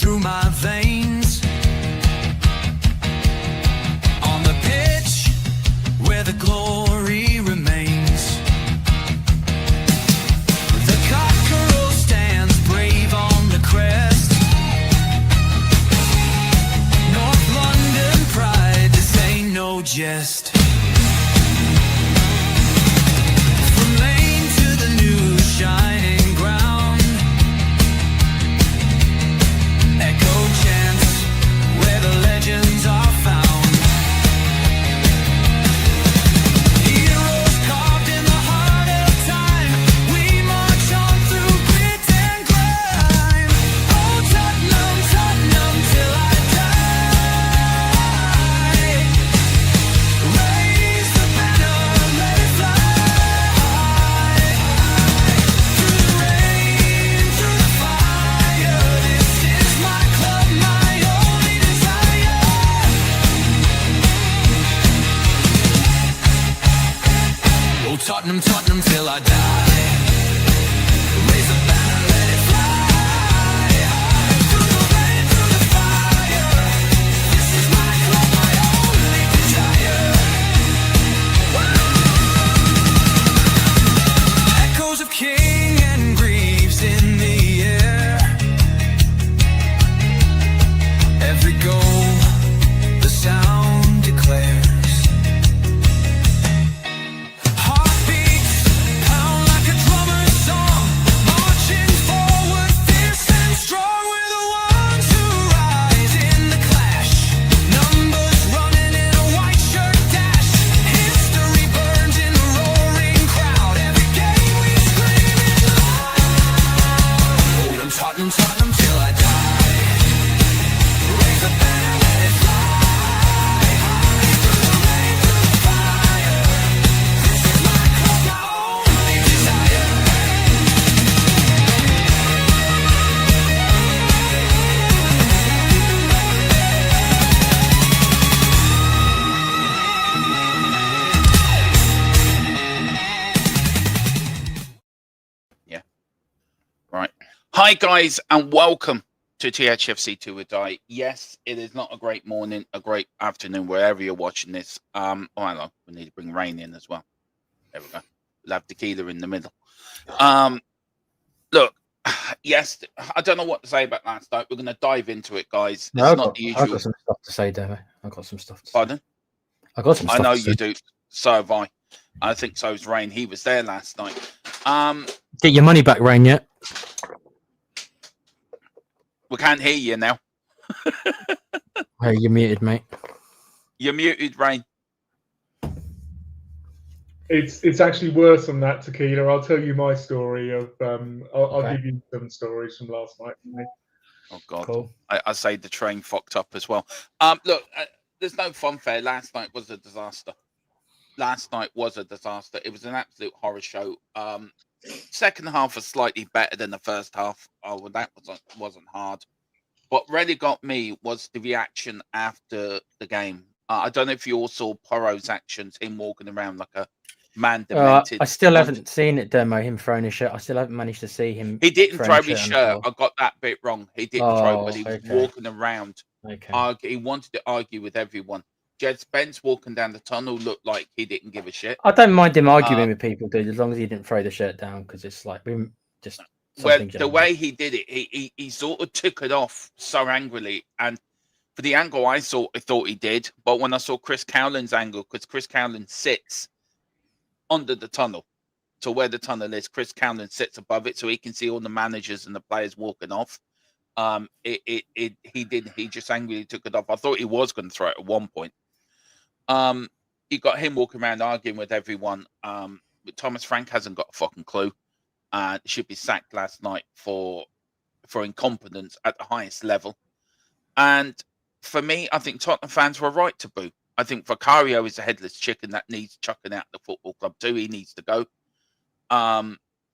through my veins. On the pitch where the glory remains, the cockerel stands brave on the crest. North London pride, this ain't no jest. From lane to the new shining ground, echo chants where the legends are found. Heroes carved in the heart of time, we march on through grit and grime. Oh Tottenham, Tottenham till I die. Raise the banner, let it fly. Through the rain, through the fire, this is my club, my only desire. Oh Tottenham, Tottenham till I die. Raise the banner, let it fly. Through the rain, through the fire, this is my club, my only desire. Echoes of King and Greaves in the air. Every goal, the sound declares. Heartbeats pound like a drummer's song, marching forward fierce and strong. We're the ones who rise in the clash, numbers running in a white shirt dash. History burns in the roaring crowd, every game we scream it loud. I'm Tottenham, Tottenham till I die. Raise the banner, let it fly. Through the rain, through the fire, this is my club, my only desire. Yeah. Right. Hi, guys, and welcome to THFC 2 or Die. Yes, it is not a great morning, a great afternoon, wherever you're watching this. Oh, hang on. We need to bring rain in as well. There we go. We'll have tequila in the middle. Look, yes, I don't know what to say about last night. We're going to dive into it, guys. No, It's I've not got, the I've usual. got some stuff to say, Demo. I've got some stuff to say. Pardon? I've got some I stuff know to say. you do. So have I. I think so is Rain. He was there last night. Get your money back, Rain, yet? We can't hear you now. Hey, you're muted, mate. You're muted, Rain. It's actually worse than that, Tequila. I'll tell you my story of. I'll Okay. give you some stories from last night. Oh, God. Cool. I say the train fucked up as well. Look, there's no funfair. Last night was a disaster. It was an absolute horror show. Second half was slightly better than the first half. Oh, well, that wasn't hard. What really got me was the reaction after the game. I don't know if you all saw Porro's actions, him walking around like a man demented. I still haven't seen it, Demo, him throwing his shirt. I still haven't managed to see him. He didn't throwing throw his on the shirt. floor. I got that bit wrong. He didn't throw it, but he was okay. walking around. Okay. He wanted to argue with everyone. Jed Spence walking down the tunnel looked like he didn't give a shit. I don't mind him arguing with people, dude, as long as he didn't throw the shirt down, because it's like just Well, something the general. way he did it, he sort of took it off so angrily, and for the angle I thought he did, but when I saw Chris Cowland's angle, because Chris Cowland sits under the tunnel, so where the tunnel is, Chris Cowland sits above it, so he can see all the managers and the players walking off. He just angrily took it off. I thought he was going to throw it at one point. You got him walking around arguing with everyone. But Thomas Frank hasn't got a fucking clue. Should be sacked last night for incompetence at the highest level. And for me, I think Tottenham fans were right to boo. I think Vicario is a headless chicken that needs chucking out the football club too. He needs to go.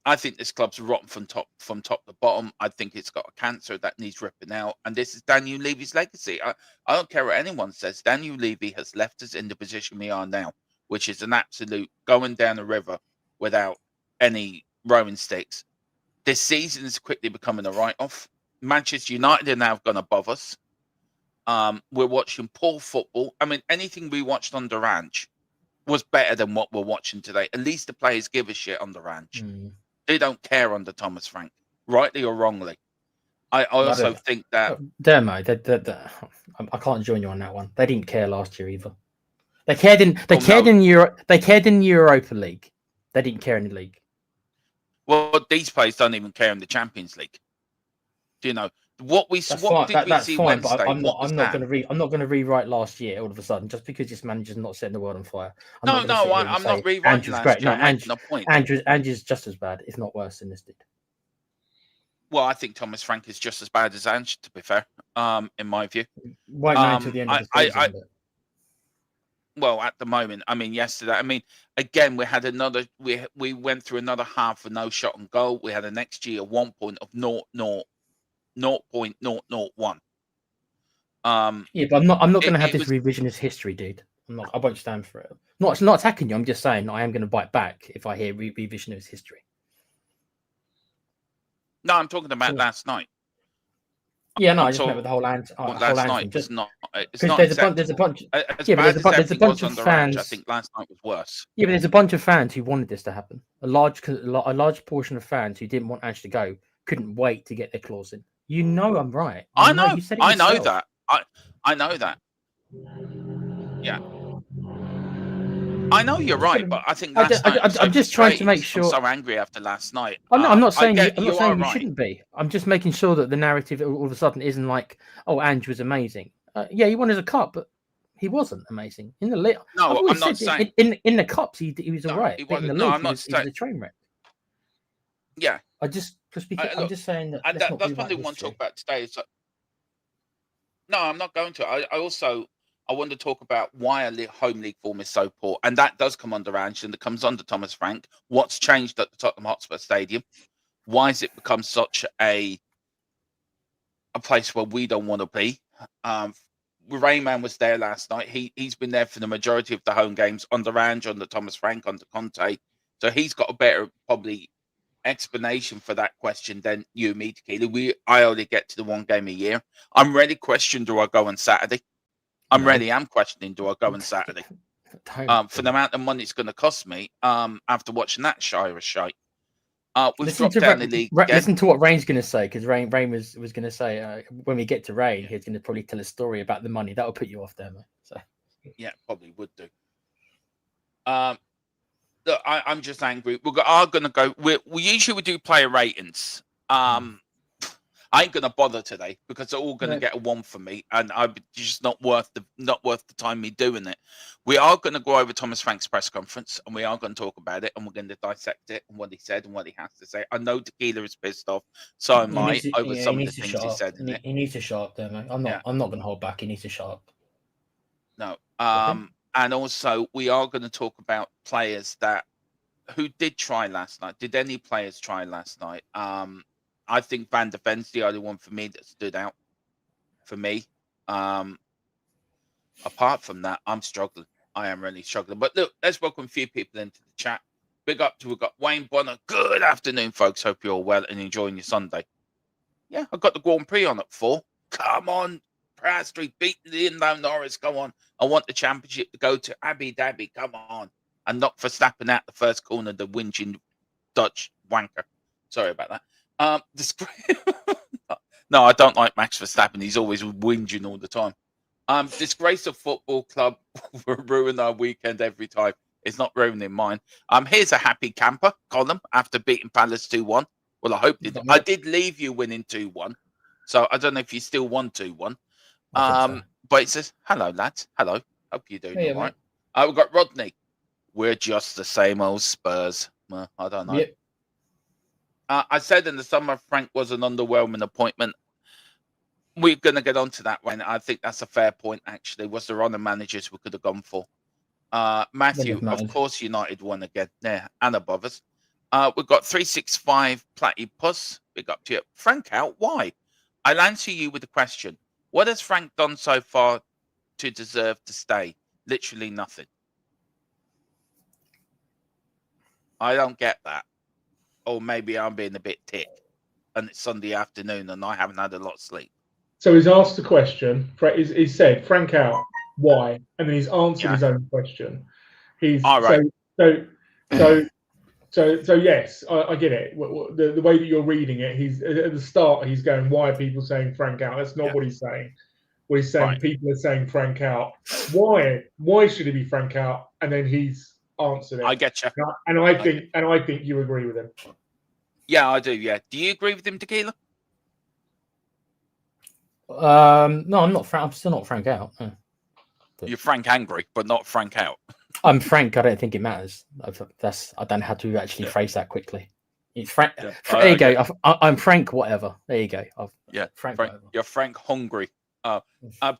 I think this club's rotten from top to bottom. I think it's got a cancer that needs ripping out. And this is Daniel Levy's legacy. I don't care what anyone says. Daniel Levy has left us in the position we are now, which is an absolute going down a river without any rowing sticks. This season is quickly becoming a write-off. Manchester United are now gone above us. We're watching poor football. I mean, anything we watched under Ange was better than what we're watching today. At least the players give a shit under Ange. They don't care under Thomas Frank, rightly or wrongly. I also think that Dermo, I can't join you on that one. They didn't care last year either. They cared in Europa League. They didn't care in the league. Well, these players don't even care in the Champions League. Do you know what we? That's what fine. did we see fine, Wednesday? but I'm not going to rewrite last year all of a sudden just because this manager's not setting the world on fire. I'm not rewriting last great. year. No, I'm making a point. Andrew's just as bad, if not worse than this did. Well, I think Thomas Frank is just as bad as Ange, to be fair, in my view. Won't know until the end of the season. Well, at the moment, I mean, yesterday, I mean, again, we had another, we went through another half with no shot on goal. We had an XG of 1 point of 0.001. Yeah, but I'm not going to have this revisionist history, dude. I won't stand for it. It's not attacking you. I'm just saying I am going to bite back if I hear revisionist history. No, I'm talking about last night. Yeah, no, I just meant with the whole last night. It's not. It's not. There's a bunch. There's a bunch of fans. I think last night was worse. Yeah, but there's a bunch of fans who wanted this to happen. A large portion of fans who didn't want Ange to go couldn't wait to get their clause in. You know, I'm right. I know. You said it I know yourself. that. I know that. Yeah. I know you're right, but I think I'm just trying to make sure. I'm so angry after last night. I'm not saying you right. shouldn't be. I'm just making sure that the narrative all of a sudden isn't like, oh, Ange was amazing. Yeah, he won as a cup, but he wasn't amazing in the league. No, I'm not saying in the cups he was all right. In the league, I'm not saying he was a train wreck. Yeah, I'm just saying that. And that's what I want to talk about today. Is no, I'm not going to. I want to talk about why a home league form is so poor, and that does come under Ange and it comes under Thomas Frank. What's changed at the Tottenham Hotspur Stadium? Why has it become such a place where we don't want to be? Rayman was there last night. He's been there for the majority of the home games under Ange, under Thomas Frank, under Conte. So he's got a better probably explanation for that question than you and me, Tequila. I only get to the one game a year. I'm ready. Question: do I go on Saturday? I'm questioning, do I go on Saturday? For the amount of money it's going to cost me, after watching that Shire shite. Listen to what Rain's going to say, because Rain was going to say when we get to Rain, he's going to probably tell a story about the money. That'll put you off there, mate. So yeah, probably would do. Look, I'm just angry. We are going to go. We usually do player ratings. I ain't gonna bother today because they're all gonna get a 1 for me, and I'm just not worth the time me doing it. We are gonna go over Thomas Frank's press conference, and we are gonna talk about it, and we're gonna dissect it and what he said and what he has to say. I know Tequila is pissed off, so am I over some of the things he said. He needs to shut up there, mate. I'm not gonna hold back. He needs to shut up. No. And also we are gonna talk about players who did try last night. Did any players try last night? I think Van der Ven's the only one for me that stood out for me. Apart from that, I'm struggling. I am really struggling. But look, let's welcome a few people into the chat. We've got Wayne Bonner. Good afternoon, folks. Hope you're all well and enjoying your Sunday. Yeah, I've got the Grand Prix on at 4. Come on, Proud Street, beating the Indown Norris. Go on. I want the championship to go to Abu Dhabi. Come on. And knock Verstappen out the first corner, the whinging Dutch wanker. Sorry about that. No, I don't like Max Verstappen. He's always whinging all the time. Disgrace of football club will ruin our weekend every time. It's not ruining mine. Here's a happy camper, Colin, after beating Palace 2-1. Well, I hope I did leave you winning 2-1. So I don't know if you still won 2-1. So. But it says, hello, lads. Hello. Hope you're doing all right. We've got Rodney. We're just the same old Spurs. Well, I don't know. Yep. I said in the summer Frank was an underwhelming appointment. We're going to get onto that one. I think that's a fair point, actually. Was there other managers we could have gone for? Matthew, of course, United won again. Yeah, and above us. We've got 365 Platypus. Big up to you. Frank out. Why? I'll answer you with a question. What has Frank done so far to deserve to stay? Literally nothing. I don't get that. Or maybe I'm being a bit tick. and it's Sunday afternoon, and I haven't had a lot of sleep. So he's asked a question. He said, "Frank out, why?" And then he's answered his own question. He's All right. So yes, I get it. The way that you're reading it, he's at the start. He's going, "Why are people saying Frank out?" That's not what he's saying. What he's saying, people are saying Frank out. Why? Why should he be Frank out? And then he's answered it. I get you. And I think you agree with him. Yeah, I do. Yeah. Do you agree with him, Tequila? No, I'm not. I'm still not Frank out. No. You're Frank angry, but not Frank out. I'm Frank. I don't think it matters. I don't know how to actually phrase that quickly. It's Frank. Yeah. There you go. I'm Frank. Whatever. There you go. Frank. You're Frank hungry.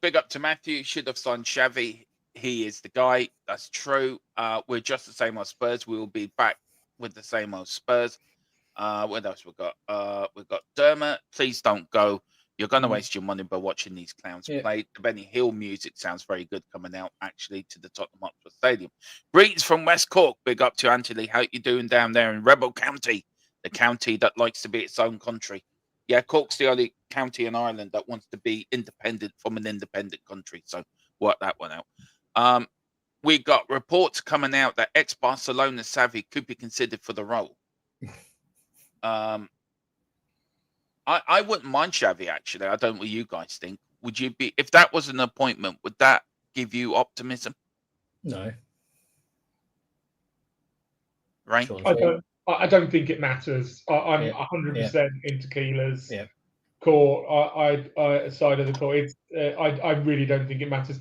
Big up to Matthew. Should have signed Xavi. He is the guy. That's true. We're just the same old Spurs. We will be back with the same old Spurs. What else we got? We've got Dermot. Please don't go. You're going to waste your money by watching these clowns play. The Benny Hill music sounds very good coming out, actually, to the Tottenham Hotspur Stadium. Greetings from West Cork. Big up to Anthony. How you doing down there in Rebel County, the county that likes to be its own country? Yeah, Cork's the only county in Ireland that wants to be independent from an independent country. So work that one out. We got reports coming out that ex-Barcelona Xavi could be considered for the role. I wouldn't mind Xavi, actually. I don't know what you guys think. Would you be, if that was an appointment, would that give you optimism? No. Right? I don't think it matters. I'm 100% in Tequila's court. Side of the court. I really don't think it matters.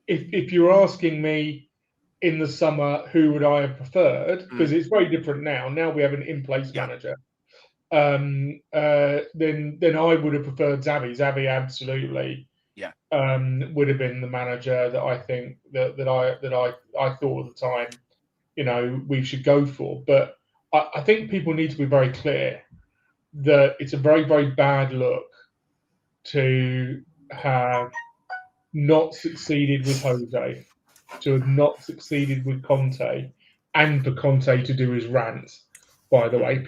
If you're asking me in the summer who would I have preferred, because it's very different now. Now we have an in-place manager. Then I would have preferred Xavi. Xavi absolutely would have been the manager that I think that I thought at the time, we should go for. But I think people need to be very clear that it's a very, very bad look to have not succeeded with Jose, to have not succeeded with Conte, and for Conte to do his rants. By the way,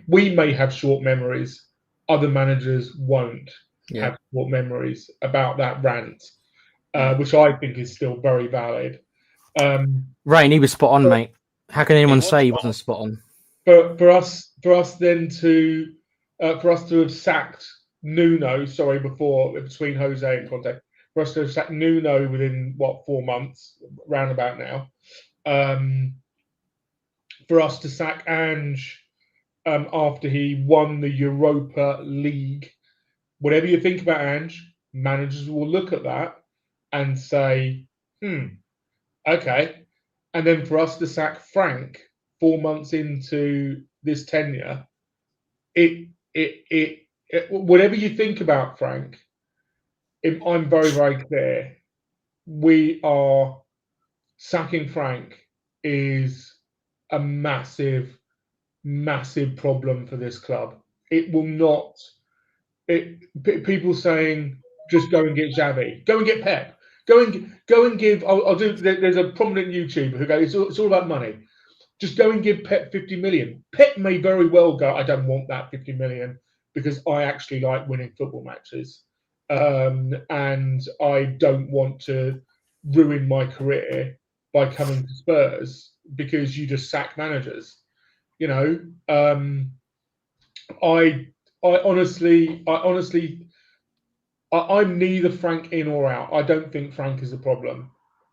we may have short memories. Other managers won't have short memories about that rant, which I think is still very valid. Rain, he was spot on, mate. How can anyone say he wasn't spot on? For us then to have sacked Nuno, between Jose and Conte, for us to have sacked Nuno within 4 months, roundabout now, for us to sack Ange after he won the Europa League. Whatever you think about Ange, managers will look at that and say, okay. And then for us to sack Frank 4 months into this tenure, whatever you think about Frank, I'm very, very clear. We are sacking Frank is a massive, massive problem for this club. It will not. People saying just go and get Xavi, go and get Pep, go and give. I'll do. There's a prominent YouTuber who goes, it's all about money. Just go and give Pep 50 million. Pep may very well go, I don't want that 50 million because I actually like winning football matches, and I don't want to ruin my career by coming to Spurs because you just sack managers. I'm neither Frank in or out. I don't think Frank is a problem.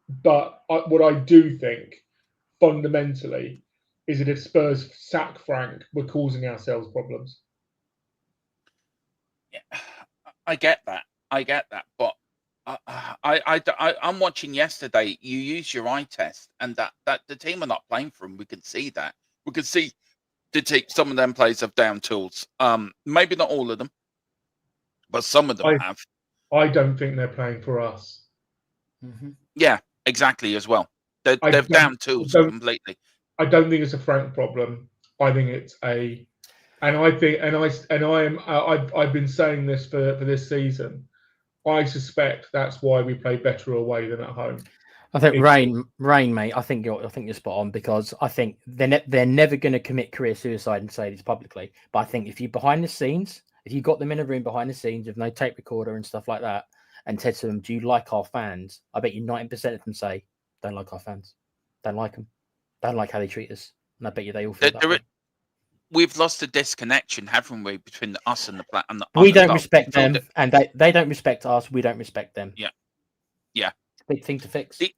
But what I do think fundamentally is that if Spurs sack Frank, we're causing ourselves problems. Yeah, I get that. But I'm watching yesterday. You use your eye test, and that the team are not playing for him. We can see that. We can see some of them players have down tools. Maybe not all of them, but some of them have. I don't think they're playing for us. Mm-hmm. Yeah, exactly. As well, they've down tools completely. I don't think it's a Frank problem. I think it's a, and I think, I've been saying this for this season. I suspect that's why we play better away than at home. I think Rain, mate. I think you're spot on, because I think they're never going to commit career suicide and say this publicly. But I think if you behind the scenes, if you got them in a room behind the scenes with no tape recorder and stuff like that, and said to them, "Do you like our fans?" I bet you 90% of them say, "Don't like our fans, don't like them, don't like how they treat us," and I bet you they all feel that way. We've lost a disconnection, haven't we, between us and the we don't respect them, and they don't respect us. We don't respect them. Yeah. Big thing to fix. Do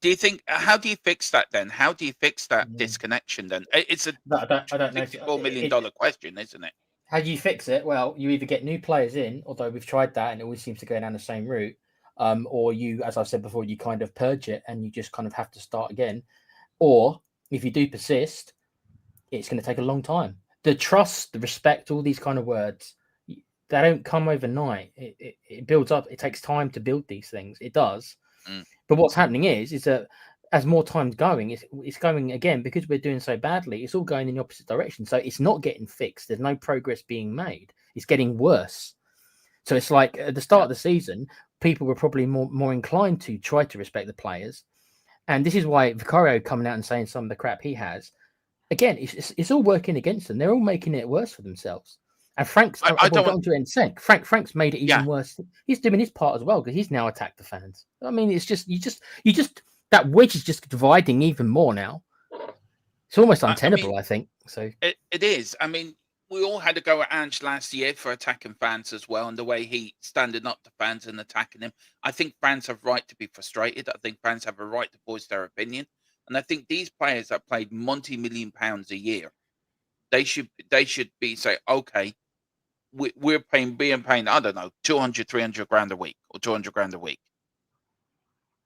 you think? How do you fix that then? How do you fix that disconnection then? It's a I don't know. $64 million question, isn't it? How do you fix it? Well, you either get new players in, although we've tried that and it always seems to go down the same route, or you, as I've said before, you kind of purge it and you just kind of have to start again. Or if you do persist, it's going to take a long time. The trust, the respect, all these kind of words, they don't come overnight. It builds up. It takes time to build these things. It does. But what's happening is that as more time's going, it's going again, because we're doing so badly. It's all going in the opposite direction. So it's not getting fixed. There's no progress being made. It's getting worse. So it's like at the start of the season, people were probably more inclined to try to respect the players. And this is why Vicario coming out and saying some of the crap he has, again, it's all working against them. They're all making it worse for themselves. And Frank's, I don't want to end sec. Frank's made it even worse. He's doing his part as well, because he's now attacked the fans. I mean, it's just you just that wedge is just dividing even more now. It's almost untenable, I think. So it is. I mean, we all had to go at Ange last year for attacking fans as well, and the way he standing up to fans and attacking them. I think fans have right to be frustrated. I think fans have a right to voice their opinion, and I think these players that played multi-million pounds a year, they should be say, okay, we're being paying, I don't know, 200, 300 grand a week, or 200 grand a week.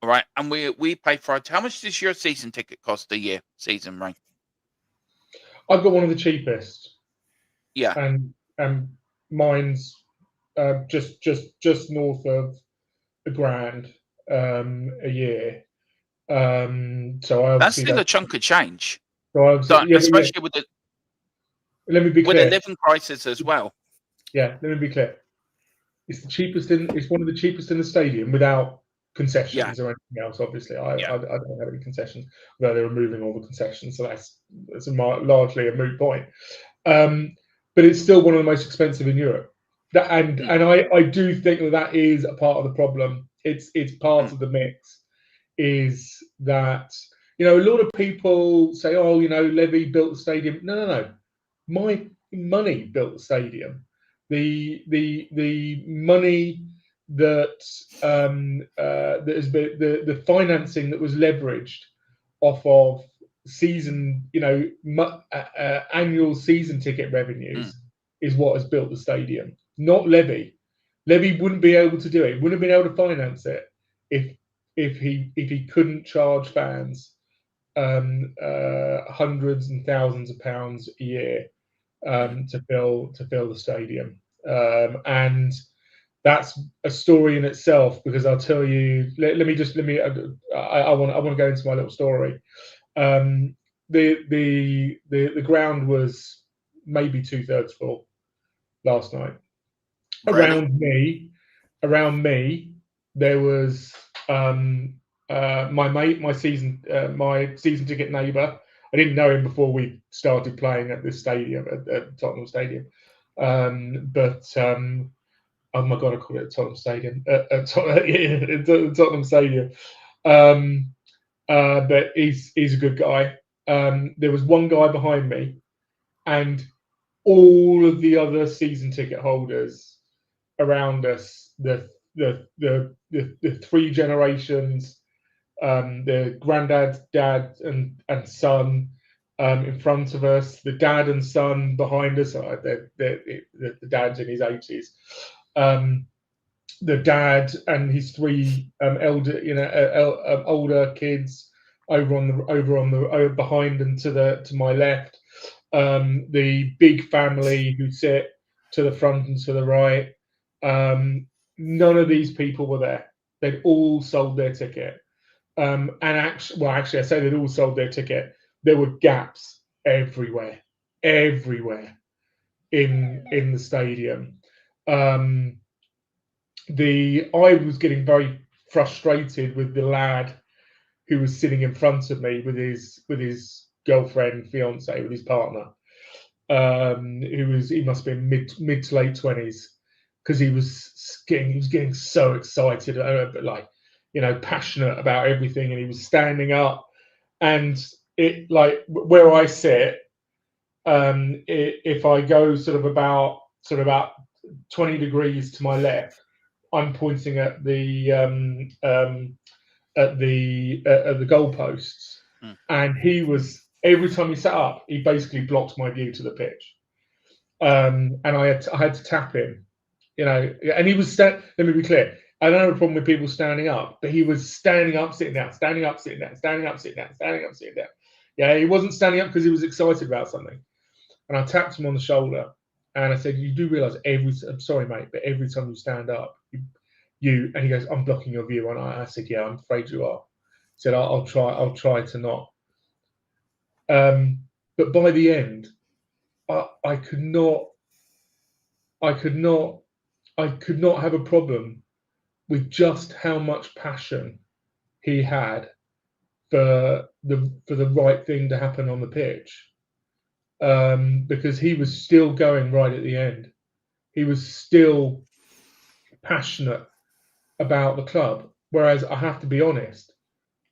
All right. And we pay for how much does your season ticket cost a year, season, Ray? I've got one of the cheapest. Yeah. And mine's just north of £1,000 a year. So that's still a chunk of change. So especially with the let me be clear. With the living crisis as well. Yeah, let me be clear. It's the cheapest it's one of the cheapest in the stadium without concessions or anything else. Obviously, I don't have any concessions, although they're removing all the concessions, so that's largely a moot point. But it's still one of the most expensive in Europe. And I do think that is a part of the problem. It's part of the mix. Is that, a lot of people say, oh, Levy built the stadium. No. My money built the stadium. The money that that has been the financing that was leveraged off of season, annual season ticket revenues is what has built the stadium, not Levy. Levy wouldn't be able to do it. Wouldn't have been able to finance it if he couldn't charge fans hundreds and thousands of pounds a year to fill the stadium, and that's a story in itself. Because I'll tell you, I want to go into my little story. The ground was maybe 2/3 full last night. Really? Around me, there was my mate, my season ticket neighbour. I didn't know him before we started playing at this stadium, at Tottenham Stadium. Oh my God, I call it Tottenham Stadium. Tottenham Stadium. But he's a good guy. There was one guy behind me, and all of the other season ticket holders around us, the three generations, the granddad, dad, and son in front of us, the dad and son behind us. The dad's in his 80s. The dad and his three older kids over behind and to my left. The big family who sit to the front and to the right. None of these people were there. They'd all sold their ticket. And actually, I say they'd all sold their ticket. There were gaps everywhere in the stadium. I was getting very frustrated with the lad who was sitting in front of me with his girlfriend, fiance, with his partner, he must have been mid to late 20s, because he was getting so excited, but like, you know, passionate about everything, and he was standing up, and it, like, where I sit, if I go sort of about 20 degrees to my left, I'm pointing at the goalposts, and he was, every time he sat up, he basically blocked my view to the pitch, and I had to tap him, you know, and he was let me be clear. I don't have a problem with people standing up, but he was standing up, sitting down, standing up, sitting down, standing up, sitting down, standing up, sitting down. Yeah, he wasn't standing up because he was excited about something. And I tapped him on the shoulder, and I said, "You do realise I'm sorry, mate, but every time you stand up, and he goes, I'm blocking your view." And I said, "Yeah, I'm afraid you are." I said, I'll try to not. But by the end, I could not have a problem with just how much passion he had for the right thing to happen on the pitch, because he was still going right at the end. He was still passionate about the club, whereas I have to be honest,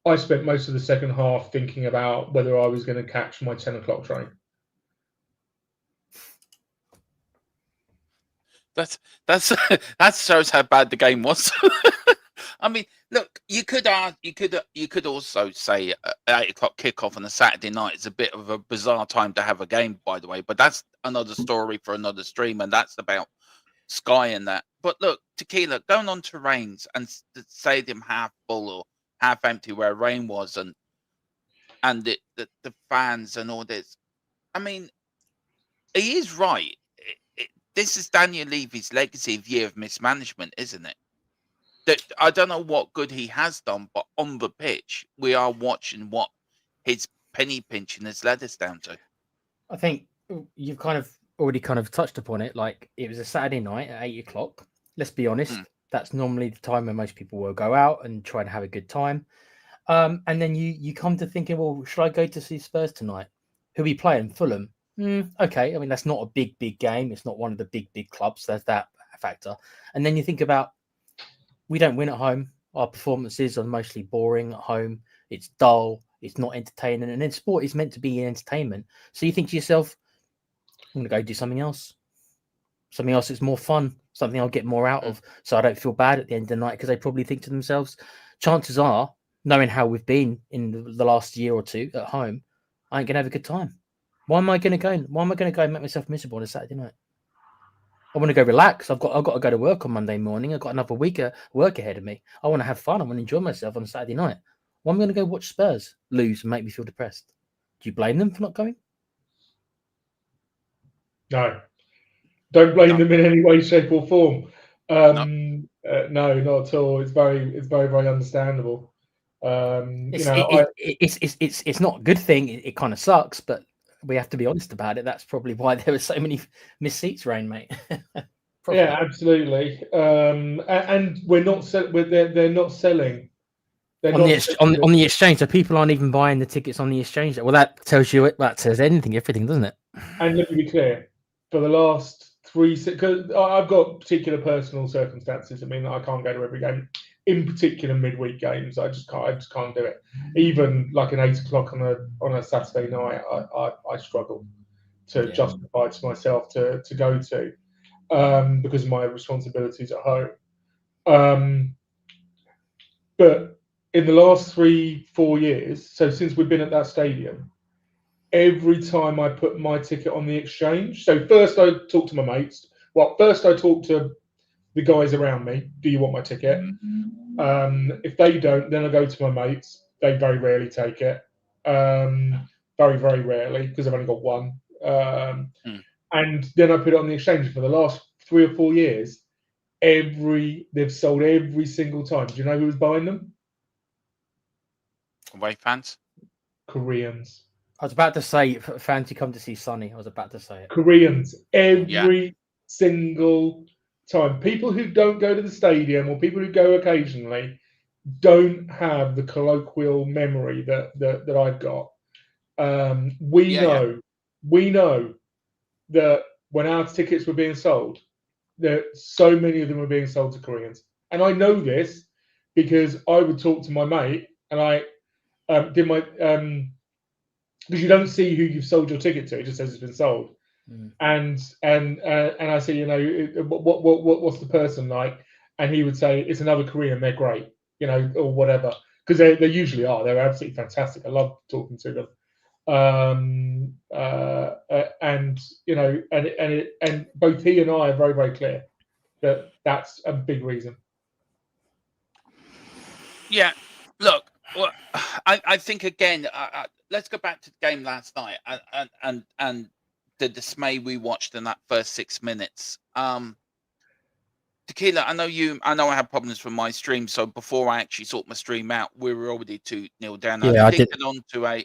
I spent most of the second half thinking about whether I was going to catch my 10 o'clock train. That shows how bad the game was. I mean, look, you could also say 8 o'clock kickoff on a Saturday night is a bit of a bizarre time to have a game, by the way. But that's another story for another stream, and that's about Sky and that. But look, Tequila, going on to Reigns and the stadium half full or half empty where Rain was, and the fans and all this. I mean, he is right. This is Daniel Levy's legacy of year of mismanagement, isn't it? That I don't know what good he has done, but on the pitch, we are watching what his penny pinching has led us down to. I think you've kind of already touched upon it. Like, it was a Saturday night at 8 o'clock. Let's be honest, that's normally the time when most people will go out and try and have a good time. And then you come to thinking, well, should I go to see Spurs tonight? Who we playing? Fulham. Okay, I mean, that's not a big game. It's not one of the big clubs. There's that factor. And then you think about, we don't win at home. Our performances are mostly boring at home. It's dull. It's not entertaining. And then sport is meant to be entertainment. So you think to yourself, I'm going to go do something else. Something else that's more fun. Something I'll get more out of, so I don't feel bad at the end of the night, because they probably think to themselves, chances are, knowing how we've been in the last year or two at home, I ain't going to have a good time. Why am I going to go? Why am I going to go and make myself miserable on a Saturday night? I want to go relax. I've got to go to work on Monday morning. I've got another week of work ahead of me. I want to have fun. I want to enjoy myself on a Saturday night. Why am I going to go watch Spurs lose and make me feel depressed? Do you blame them for not going? No. Don't blame them in any way, shape, or form. No. No, not at all. It's very understandable. It's not a good thing. It kind of sucks, but we have to be honest about it. That's probably why there were so many missed seats, Rain, mate. Yeah, absolutely. And we're not they're not selling. On the exchange, so people aren't even buying the tickets on the exchange. Well, that tells you that says everything, doesn't it? And let me be clear, for the last 3, because I've got particular personal circumstances. I mean, I can't go to every game. In particular, midweek games, I just can't do it. Even like an 8 o'clock on a Saturday night, I struggle to justify to myself to go to, because of my responsibilities at home. But in the last 3-4 years, so since we've been at that stadium, every time I put my ticket on the exchange, so first I talk to my mates. Well, first I talk to the guys around me. Do you want my ticket? If they don't, then I go to my mates. They very rarely take it. Very rarely, because I've only got one. And then I put it on the exchange. For the last 3 or 4 years, they've sold every single time. Do you know who was buying them? Away fans? Koreans. I was about to say, fans who come to see Sonny. I was about to say it. Koreans. Every single time. People who don't go to the stadium, or people who go occasionally, don't have the colloquial memory that I've got. We know that when our tickets were being sold, that so many of them were being sold to Koreans, and I know this because I would talk to my mate, and I did my because you don't see who you've sold your ticket to; it just says it's been sold. And I say, you know, what's the person like? And he would say, it's another Korean. They're great, you know, or whatever, because they usually are. They're absolutely fantastic. I love talking to them. And you know, and both he and I are very, very clear that that's a big reason. Yeah, look, well, I think again, let's go back to the game last night and the dismay we watched in that first 6 minutes. Tequila, I know I had problems with my stream, so before I actually sort my stream out, we were already 2-0 down. Yeah, I did get on to a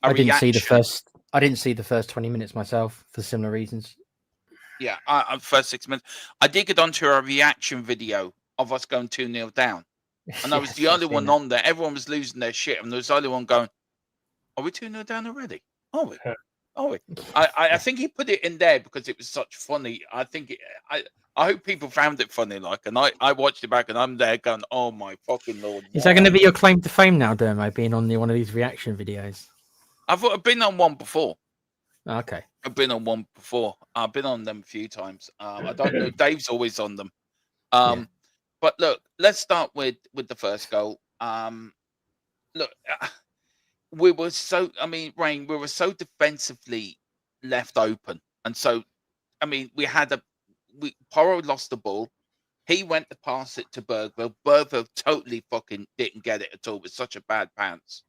I didn't see the reaction. first. I didn't see the first 20 minutes myself for similar reasons. Yeah, first 6 minutes. I did get onto a reaction video of us going 2-0 down. And I was the only one on there. Everyone was losing their shit, and there was the only one going, "Are we 2-0 down already? Are we? Are we?" I think he put it in there because it was such funny. I think I hope people found it funny, like, and I watched it back, and I'm there going, "Oh my fucking lord!" Is that going to be your claim to fame now, Dermo, being on one of these reaction videos? I've been on one before. Okay, I've been on one before. I've been on them a few times. I don't know. Dave's always on them. But look, let's start with the first goal. Look, we were so. I mean, Rain, we were so defensively left open, and so, I mean, Porro lost the ball. He went to pass it to Bergville. Bergville totally fucking didn't get it at all. It was such a bad bounce.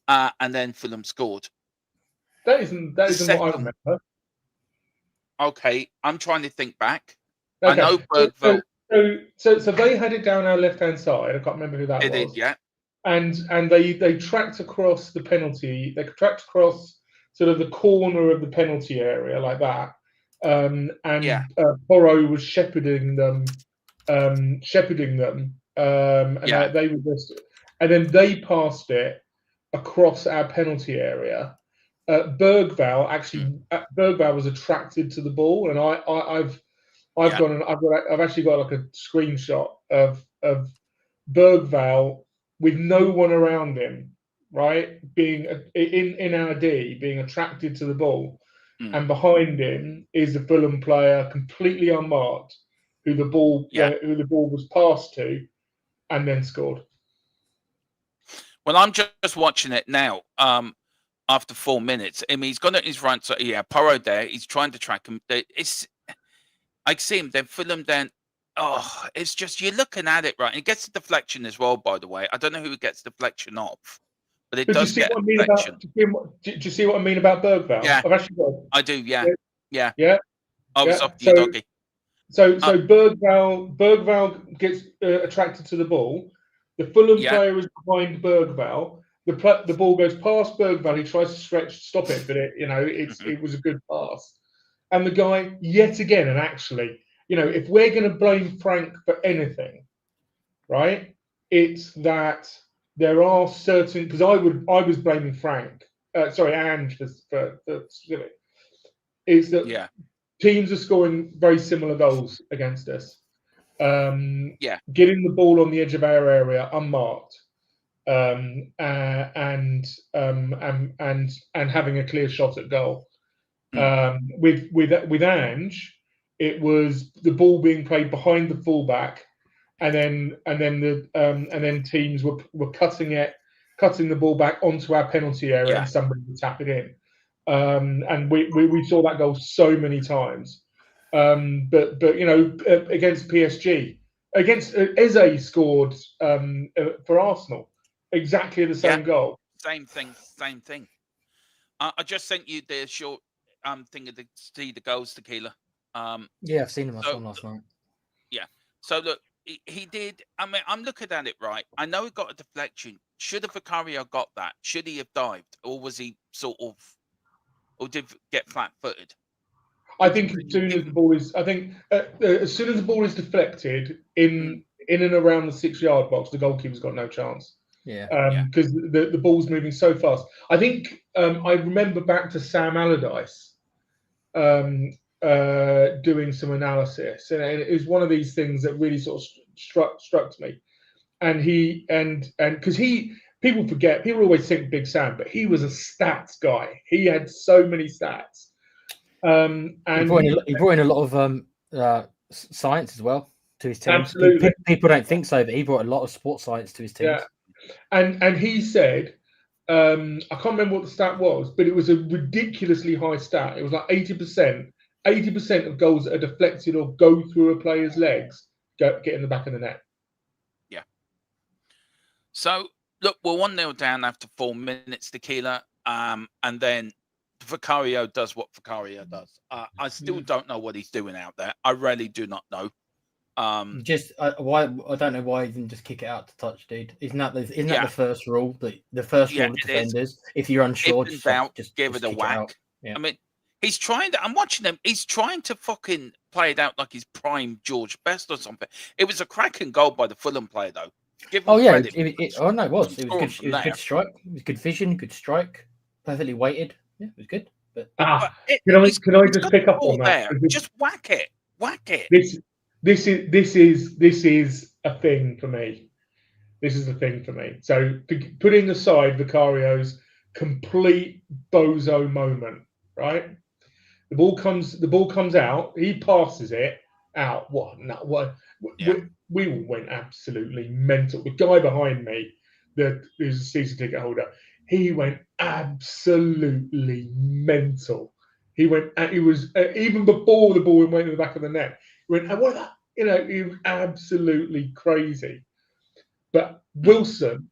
And then Fulham scored. That isn't what I remember. Okay, I'm trying to think back. Okay. I know Bergville. So they had it down our left-hand side. I can't remember who that was. It did, yeah. And they tracked across the penalty. They tracked across sort of the corner of the penalty area like that. And Porro was shepherding them. And they were just, and then they passed it across our penalty area. Bergvall was attracted to the ball, and I've actually got like a screenshot of Bergvall with no one around him, right? Being in our D, being attracted to the ball, and behind him is the Fulham player completely unmarked, who the ball was passed to, and then scored. Well, I'm just watching it now. After 4 minutes, I mean, he's gone at his right side. Yeah, Porro there. He's trying to track him. I see him. Then Fulham. Then, it's just you're looking at it right. He gets the deflection as well. By the way, I don't know who he gets deflection off, but it does get deflection. Do you see what I mean about Bergvall? Yeah, I've actually got. I do. Yeah. I was up to so, your doggy. So Bergvall gets attracted to the ball. The Fulham player is behind Bergvall. The ball goes past Bergvall. He tries to stop it, but it was a good pass. And the guy, yet again, and actually, if we're going to blame Frank for anything, right, it's that there are certain, because I was blaming Frank, Ange for is that teams are scoring very similar goals against us. Getting the ball on the edge of our area unmarked. And having a clear shot at goal. With Ange, it was the ball being played behind the fullback, and then teams were cutting the ball back onto our penalty area, and somebody would tap it in. And we saw that goal so many times. But against PSG, against Eze scored for Arsenal. Exactly the same goal. Same thing. I just sent you the short thing of see the goals, Tequila. Yeah, I've seen him. I saw him last night. Yeah. So look, he did. I mean, I'm looking at it right. I know he got a deflection. Should have Vicario got that? Should he have dived, or was he or did get flat-footed? I think as soon as the ball is, deflected in in and around the 6-yard box, the goalkeeper's got no chance. Yeah. Because the ball's moving so fast. I think I remember back to Sam Allardyce doing some analysis, and it was one of these things that really sort of struck me. And because people forget, people always think Big Sam, but he was a stats guy. He had so many stats. And he brought in a lot of science as well to his team. Absolutely. People don't think so, but he brought a lot of sports science to his teams. Yeah. And he said, I can't remember what the stat was, but it was a ridiculously high stat. It was like 80%. 80% of goals that are deflected or go through a player's legs get in the back of the net. Yeah. So look, we're 1-0 down after 4 minutes, Tequila, and then Vicario does what Vicario does. I still don't know what he's doing out there. I really do not know. Why I don't know why he didn't just kick it out to touch, dude. Isn't that the first rule? The first rule of defenders, if you're unsure, just give it a whack. Yeah. I mean, he's trying to. I'm watching him. He's trying to fucking play it out like he's prime George Best or something. It was a cracking goal by the Fulham player, though. It was. It was good. It was good strike. It was good vision, good strike, perfectly weighted. Yeah, it was good. But can I just pick up on that? Just whack it. This is a thing for me. This is a thing for me. So putting aside Vicario's complete bozo moment, right? The ball comes out. He passes it out. We all went absolutely mental. The guy behind me, who's a season ticket holder, he went absolutely mental. He was even before the ball went in the back of the net. He went, what that? He was absolutely crazy. But Wilson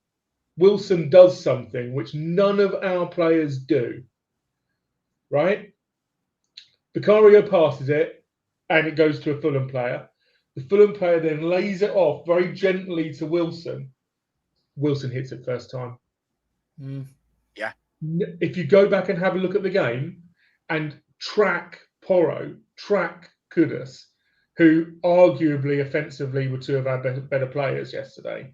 does something which none of our players do. Right? Vicario passes it, and it goes to a Fulham player. The Fulham player then lays it off very gently to Wilson. Wilson hits it first time. Yeah. If you go back and have a look at the game and track Porro, track Kudus, who arguably offensively were two of our better players yesterday,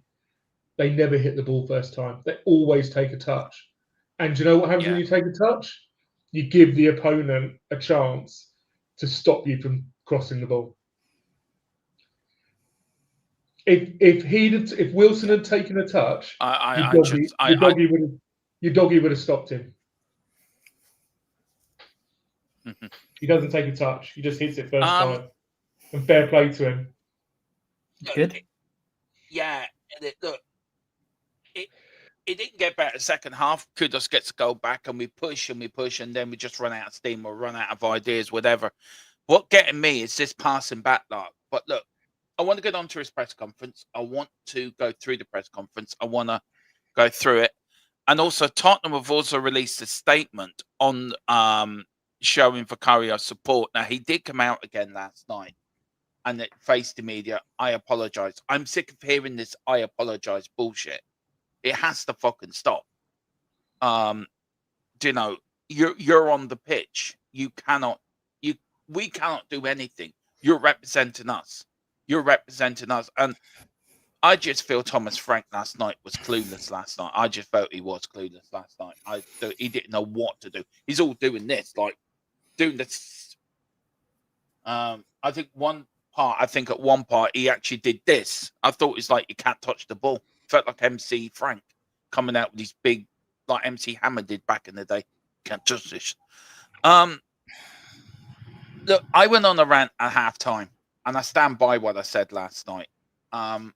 they never hit the ball first time. They always take a touch. And do you know what happens when you take a touch? You give the opponent a chance to stop you from crossing the ball. If Wilson had taken a touch, your doggy would have stopped him. He doesn't take a touch. He just hits it first time. And fair play to him. Good. It didn't get better second half. Kudus gets a goal back, and we push, and then we just run out of steam or run out of ideas, whatever. What getting me is this passing back lot. But look, I want to get on to his press conference. I want to go through the press conference. I want to go through it. And also, Tottenham have also released a statement on showing Vicario's support. Now, he did come out again last night and it faced the media. I apologize. I'm sick of hearing this I apologize bullshit. It has to fucking stop. You know, you're on the pitch. We cannot do anything. You're representing us. And I just feel Thomas Frank last night was clueless last night. I just felt he was clueless last night. He didn't know what to do. He's all doing this, like doing this. I think at one part he actually did this. I thought it's like you can't touch the ball. Felt like MC Frank coming out with these big, like MC Hammer did back in the day. Can't touch this. Look, I went on a rant at halftime, and I stand by what I said last night. I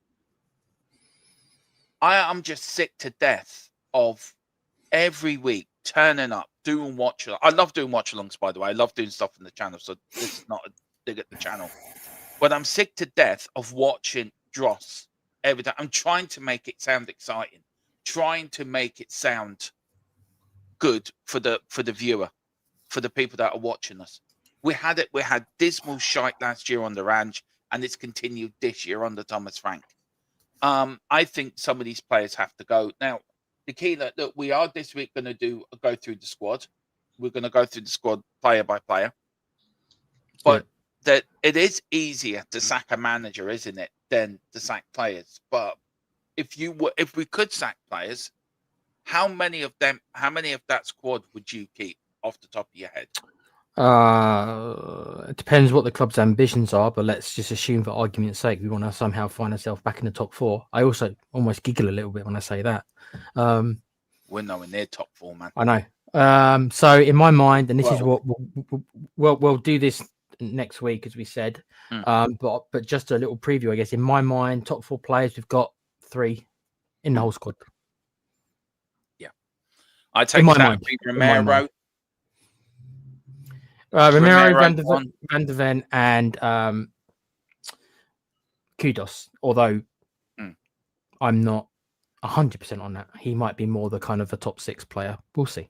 am just sick to death of every week turning up, doing watch. I love doing watch-alongs, by the way. I love doing stuff in the channel, so this is not a dig at the channel. But I'm sick to death of watching Dross every day. I'm trying to make it sound exciting, trying to make it sound good for the viewer, for the people that are watching us. We had dismal shite last year on the Ranch, and it's continued this year under Thomas Frank. I think some of these players have to go. Now, Tequila, look, we are this week going to go through the squad. We're going to go through the squad player by player. But that it is easier to sack a manager, isn't it, than to sack players. But if we could sack players, how many of that squad would you keep off the top of your head? It depends what the club's ambitions are, but let's just assume, for argument's sake, we want to somehow find ourselves back in the top 4. I also almost giggle a little bit when I say that. We're nowhere near top 4, man. I know. So in my mind, and this is what we'll do this next week, as we said. But just a little preview, I guess. In my mind, top 4 players, we've got 3 in the whole squad. Yeah, I take that. Romero. Romero, Van de Ven, and Kudos. Although I'm not 100% on that. He might be more the kind of a top 6 player. We'll see.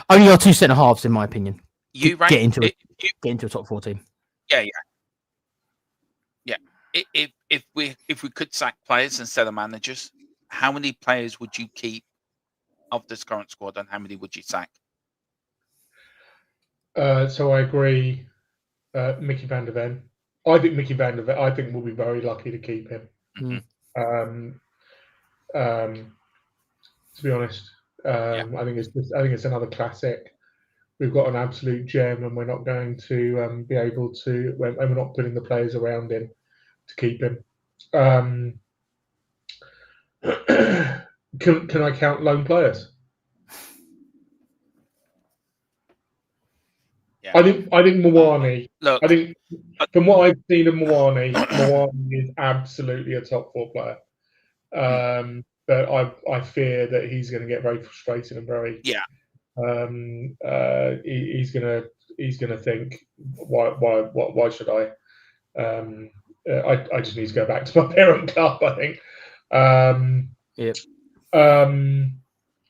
Only our 2 centre halves, in my opinion. You get into a top 4 team. Yeah. If we could sack players instead of managers, how many players would you keep of this current squad, and how many would you sack? So I agree, Mickey Van de Ven. I think Mickey Van de Ven. I think we'll be very lucky to keep him. To be honest, I think it's another classic. We've got an absolute gem, and we're not going to be able to. And we're not putting the players around him to keep him. Can I count loan players? Yeah. I think Mawani. Look, I think from what I've seen of Mawani is absolutely a top 4 player. But I fear that he's going to get very frustrated and very he's gonna think, why should I? I just need to go back to my parent club, I think.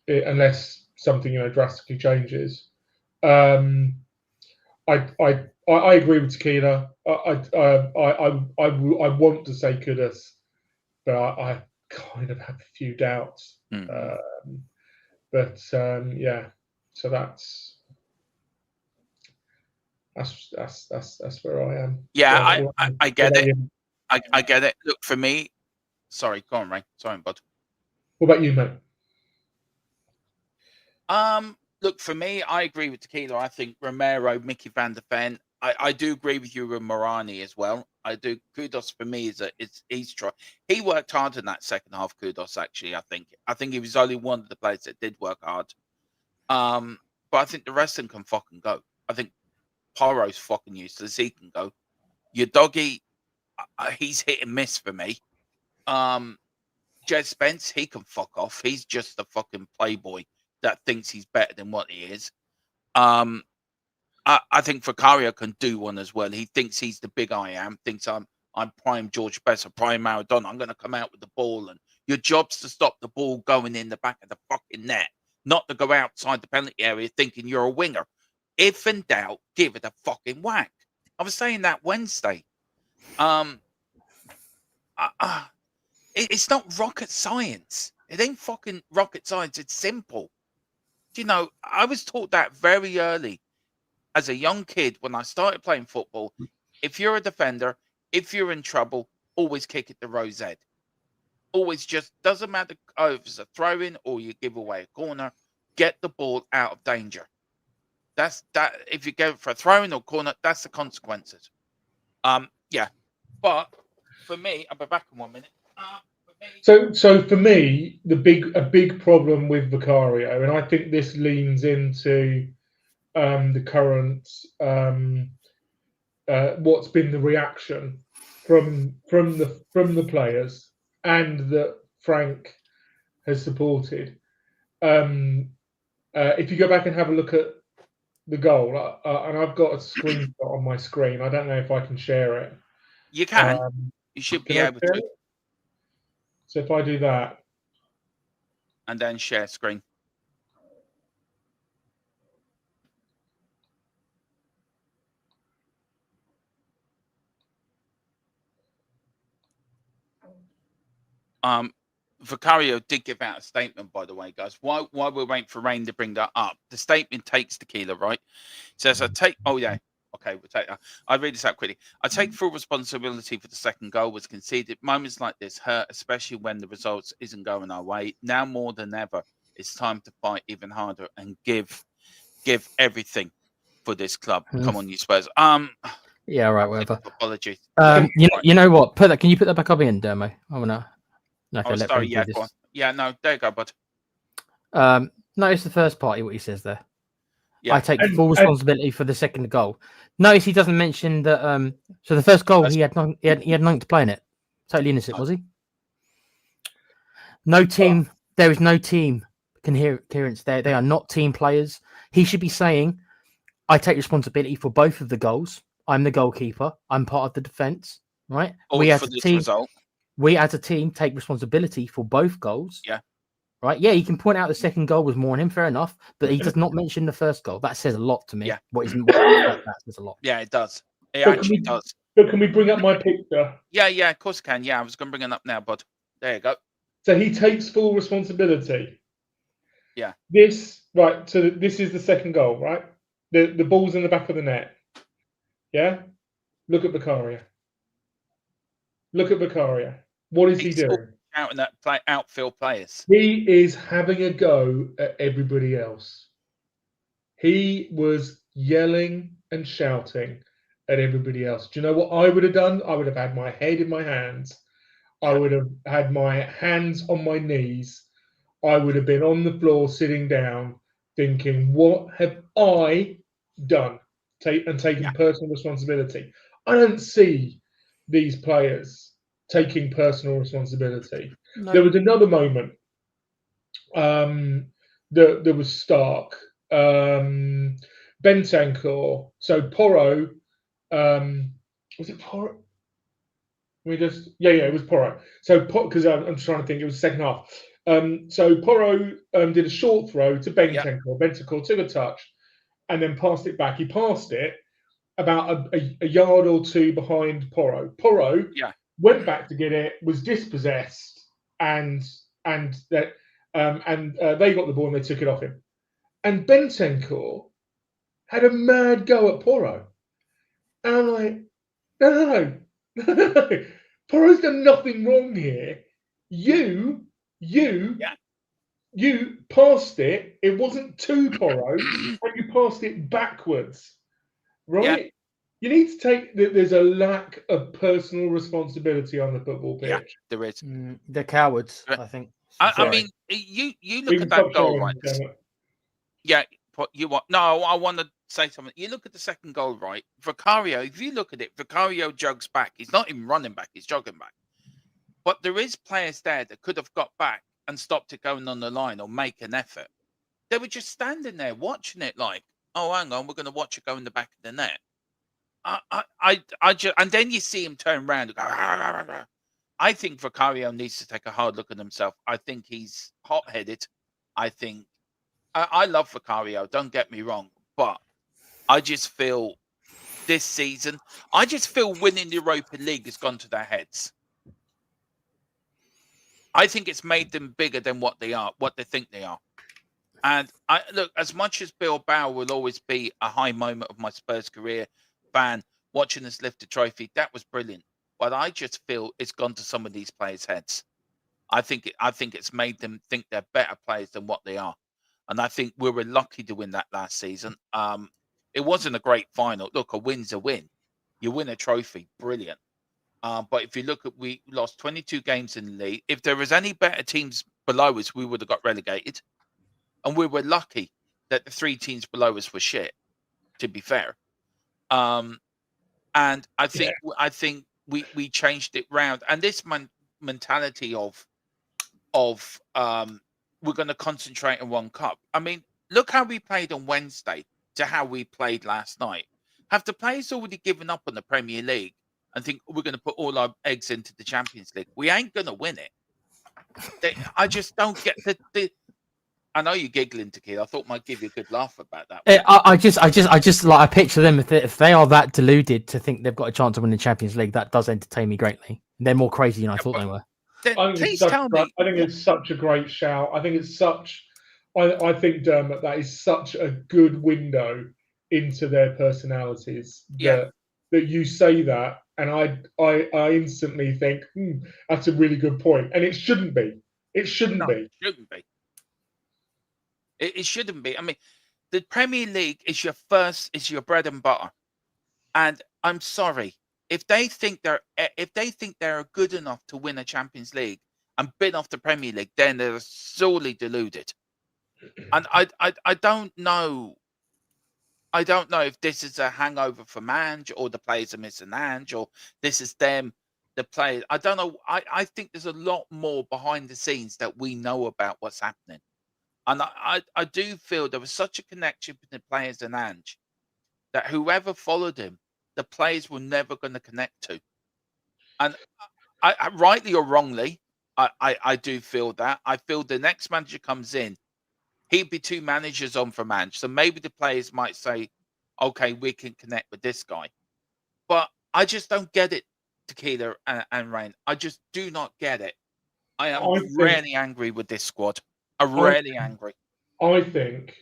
Unless something drastically changes. I agree with Tequila. I want to say Kudus, but I kind of have a few doubts. So that's where I am. Yeah, I get it. I get it. Look, for me, sorry, go on, Ray. Sorry, bud. What about you, mate? Look, for me, I agree with Tequila. I think Romero, Mickey Van de Ven. I do agree with you with Morani as well. I do. Kudos for me he's trying. He worked hard in that second half. Kudos, actually, I think he was only one of the players that did work hard. But I think the rest of them can fucking go. I think Poro's fucking useless. He can go. Your doggy, he's hit and miss for me. Jed Spence, he can fuck off. He's just a fucking playboy that thinks he's better than what he is. I think Vicario can do one as well. He thinks he's the big I am. Thinks I'm prime George Best or prime Maradona. I'm going to come out with the ball, and your job's to stop the ball going in the back of the fucking net, not to go outside the penalty area thinking you're a winger. If in doubt, give it a fucking whack. I was saying that Wednesday. It's not rocket science. It ain't fucking rocket science. It's simple. I was taught that very early as a young kid when I started playing football. If you're a defender, if you're in trouble, always kick it to Rosette. Always, just doesn't matter if it's a throw-in or you give away a corner, get the ball out of danger. That's that. If you go for a throw-in or corner, that's the consequences. But for me, I'll be back in 1 minute. So for me, a big problem with Vicario, and I think this leans into the current what's been the reaction from the players and that Frank has supported. If you go back and have a look at the goal, and I've got a screenshot on my screen. I don't know if I can share it. You can. You should be able to. So if I do that. And then share screen. Vicario did give out a statement, by the way, guys. While we're waiting for Rain to bring that up, the statement takes Tequila, right? It says, okay, Okay, we'll take that. I read this out quickly. I take full responsibility for the second goal was conceded. Moments like this hurt, especially when the results isn't going our way. Now more than ever, it's time to fight even harder and give everything for this club. Come on, you Spurs. Yeah, right, whatever. Apologies. You know what? Can you put that back up again, Dermo? I wanna. No, okay, let sorry. me Yeah, do go on. this. Yeah, no, there you go, bud. Notice the first part of what he says there. Yeah. I take full responsibility for the second goal. Notice he doesn't mention that. So the first goal, he had nothing to play in it. Totally innocent, was he? No team. There is no team coherence there. They are not team players. He should be saying, "I take responsibility for both of the goals. I'm the goalkeeper. I'm part of the defense. Right? We as a team take responsibility for both goals. Yeah. Right? Yeah, he can point out the second goal was more on him, fair enough, but he does not mention the first goal. That says a lot to me. Yeah. That says a lot. Yeah, it does. It actually does. But can we bring up my picture? Yeah, of course I can. Yeah, I was going to bring it up now, bud. There you go. So he takes full responsibility. Yeah. So this is the second goal, right? The ball's in the back of the net. Yeah? Look at Vicaria. What is he doing? Shouting at outfield players. He is having a go at everybody else. He was yelling and shouting at everybody else. Do you know what I would have done? I would have had my head in my hands. Yeah. I would have had my hands on my knees. I would have been on the floor sitting down thinking, what have I done? Taking personal responsibility. I don't see these players taking personal responsibility. No. There was another moment that was stark. Bentancur. So Porro, was it Porro? It was Porro. So because I'm trying to think, it was the second half. So Porro did a short throw to Bentancur. Yeah. Bentancur took a touch and then passed it back. He passed it about a yard or two behind Porro. Porro went back to get it, was dispossessed, and they got the ball and they took it off him. And Bentancur had a mad go at Porro. And I'm like, no. Porro's done nothing wrong here. You passed it. It wasn't to Porro, and you passed it backwards. Right? Yeah. You need to take that. There's a lack of personal responsibility on the football pitch. Yeah, there is. They're cowards, I think. I mean, you look at that goal, right? Yeah, you want? No, I want to say something. You look at the second goal, right? Vicario. If you look at it, Vicario jogs back. He's not even running back. He's jogging back. But there is players there that could have got back and stopped it going on the line or make an effort. They were just standing there watching it, like, oh, hang on, we're going to watch it go in the back of the net. I just, and then you see him turn around and go, rah, rah, rah. I think Vicario needs to take a hard look at himself. I think he's hot-headed. I think I love Vicario, don't get me wrong, but I just feel this season, winning the Europa League has gone to their heads. I think it's made them bigger than what they are, what they think they are. And look, as much as Bilbao will always be a high moment of my Spurs career, fan watching us lift the trophy, that was brilliant. But I just feel it's gone to some of these players' heads. I think it's made them think they're better players than what they are. And I think we were lucky to win that last season. It wasn't a great final. Look, a win's a win. You win a trophy, brilliant. But if you look at, we lost 22 games in the league. If there was any better teams below us, we would have got relegated. And we were lucky that the 3 teams below us were shit, to be fair. And I think we changed it round. And this mentality of we're going to concentrate on one cup. I mean, look how we played on Wednesday to how we played last night. Have the players already given up on the Premier League and think we're going to put all our eggs into the Champions League? We ain't going to win it. I just don't get the. I know you're giggling, Tequila. I thought I might give you a good laugh about that. I just like, I picture them if they are that deluded to think they've got a chance of winning the Champions League. That does entertain me greatly. They're more crazy than I thought they were. Please tell me. I think it's such a great shout. I think it's such. I think, Dermot, that is such a good window into their personalities Yeah. that you say that, and I instantly think, that's a really good point, and it shouldn't be. It shouldn't be. It shouldn't be. It shouldn't be. I mean, the Premier League is your bread and butter, and I'm sorry if they think they're good enough to win a Champions League and bid off the Premier League, then they're sorely deluded. And I don't know. I don't know if this is a hangover for Ange, or the players are missing Ange, or this is them, the players. I don't know. I think there's a lot more behind the scenes that we know about what's happening. And I do feel there was such a connection between the players and Ange that whoever followed him, the players were never going to connect to. And I rightly or wrongly, I do feel that. I feel the next manager comes in, he'd be 2 managers on for Ange. So maybe the players might say, okay, we can connect with this guy. But I just don't get it, Tequila and Rain. I just do not get it. I am really angry with this squad. I'm really angry. I think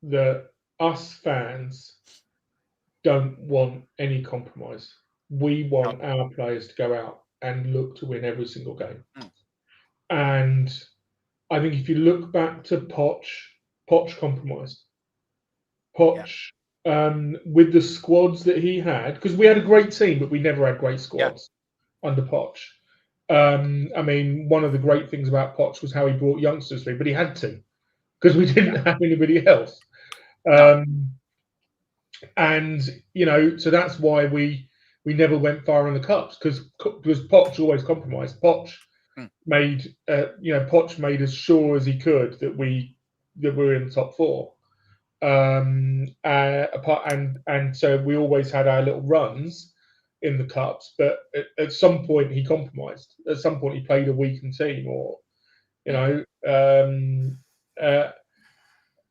that us fans don't want any compromise. We want our players to go out and look to win every single game. And I think if you look back to Poch compromised. Poch, with the squads that he had, because we had a great team, but we never had great squads under Poch. I mean, one of the great things about Poch was how he brought youngsters through, but he had to, because we didn't have anybody else. And so that's why we never went far in the cups, because Poch always compromised. Poch made Poch made as sure as he could that we were in the top 4. And so we always had our little runs in the cups, but at some point he compromised. At some point he played a weakened team, or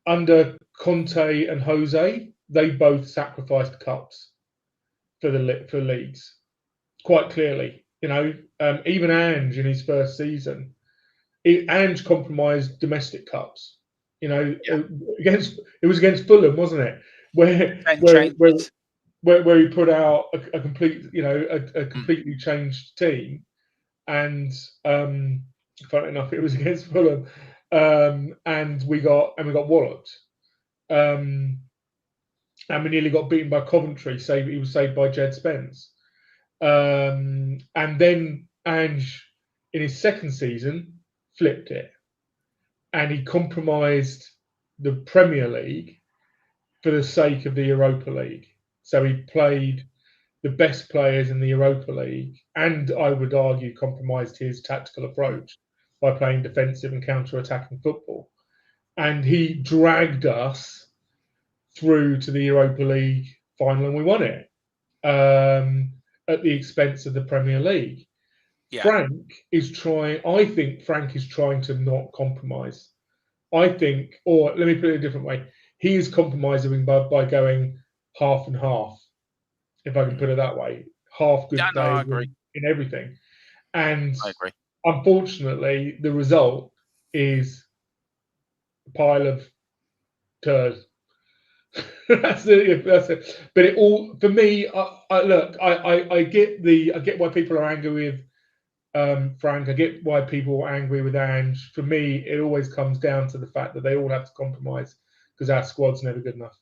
under Conte and Jose, they both sacrificed cups for leagues quite clearly. Even Ange in his first season, Ange compromised domestic cups. It was against Fulham, wasn't it? Where he put out a complete, a completely changed team, and funny enough, it was against Fulham, and we got walloped, and we nearly got beaten by Coventry. He was saved by Jed Spence, and then Ange in his second season flipped it, and he compromised the Premier League for the sake of the Europa League. So he played the best players in the Europa League, and I would argue compromised his tactical approach by playing defensive and counter-attacking football. And he dragged us through to the Europa League final, and we won it at the expense of the Premier League. Yeah. I think Frank is trying to not compromise. I think, or let me put it a different way, he is compromising by going half and half, if I can put it that way. Half good players in everything. And I agree. Unfortunately, the result is a pile of turds. That's it. But it all, for me, I get why people are angry with Frank. I get why people are angry with Ange. For me, it always comes down to the fact that they all have to compromise, because our squad's never good enough.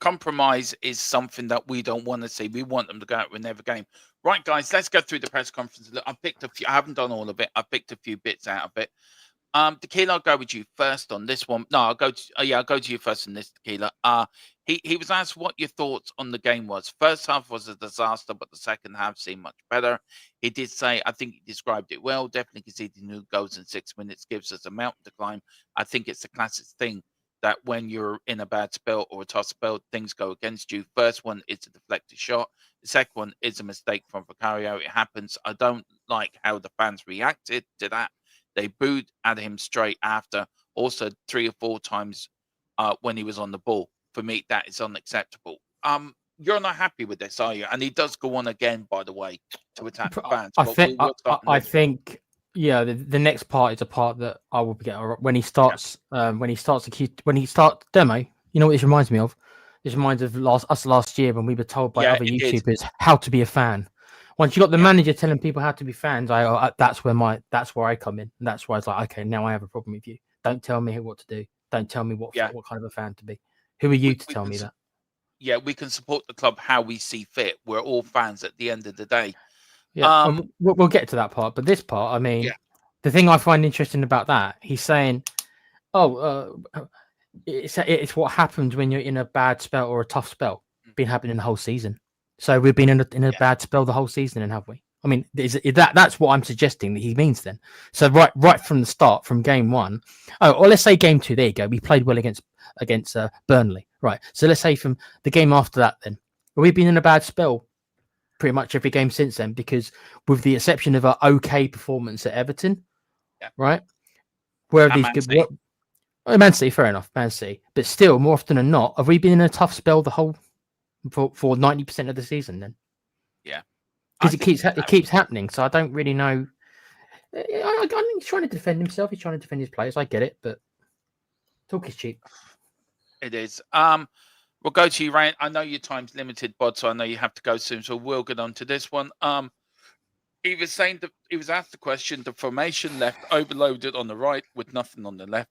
Compromise is something that we don't want to see. We want them to go out with every game. Right, guys, let's go through the press conference. Look, I picked a few. I haven't done all of it. I picked a few bits out of it. Tequila, I'll go with you first on this one. No, I'll go to you first on this, Tequila. He was asked what your thoughts on the game was. First half was a disaster, but the second half seemed much better. He did say, I think he described it well. Definitely conceding 2 goals in 6 minutes gives us a mountain to climb. I think it's the classic thing that when you're in a bad spell or a tough spell, things go against you. First one is a deflected shot. The second one is a mistake from Vicario. It happens. I don't like how the fans reacted to that. They booed at him straight after. Also, 3 or 4 times when he was on the ball. For me, that is unacceptable. You're not happy with this, are you? And he does go on again, by the way, to attack the fans. I think yeah, the next part is a part that I will get when he starts demo You know what this reminds me of? This reminds of us last year when we were told by other it did. YouTubers how to be a fan. Once you got the manager telling people how to be fans, that's where I come in. And that's why it's like, okay, now I have a problem with you. Don't tell me what to do. Don't tell me what kind of a fan to be. Who are you to tell me that? Yeah, we can support the club how we see fit. We're all fans at the end of the day. Yeah, we'll get to that part. But this part, I mean, the thing I find interesting about that, he's saying, it's what happens when you're in a bad spell or a tough spell. Been happening the whole season. So we've been in a bad spell the whole season, and have we? I mean, that's what I'm suggesting that he means then. So right from the start, from game one, or let's say game two. There you go. We played well against Burnley, right? So let's say from the game after that, then we've been in a bad spell pretty much every game since then, because with the exception of our okay performance at Everton, right? Where are these good? Man City, fair enough, Man City, but still, more often than not, have we been in a tough spell the whole for 90% of the season? Then, because it keeps happening. So I don't really know. I think he's trying to defend himself. He's trying to defend his players. I get it, but talk is cheap. It is. We'll go to you, Ryan. I know your time's limited, Bod, so I know you have to go soon. So we'll get on to this one. He was saying that he was asked the question: the formation left overloaded on the right with nothing on the left.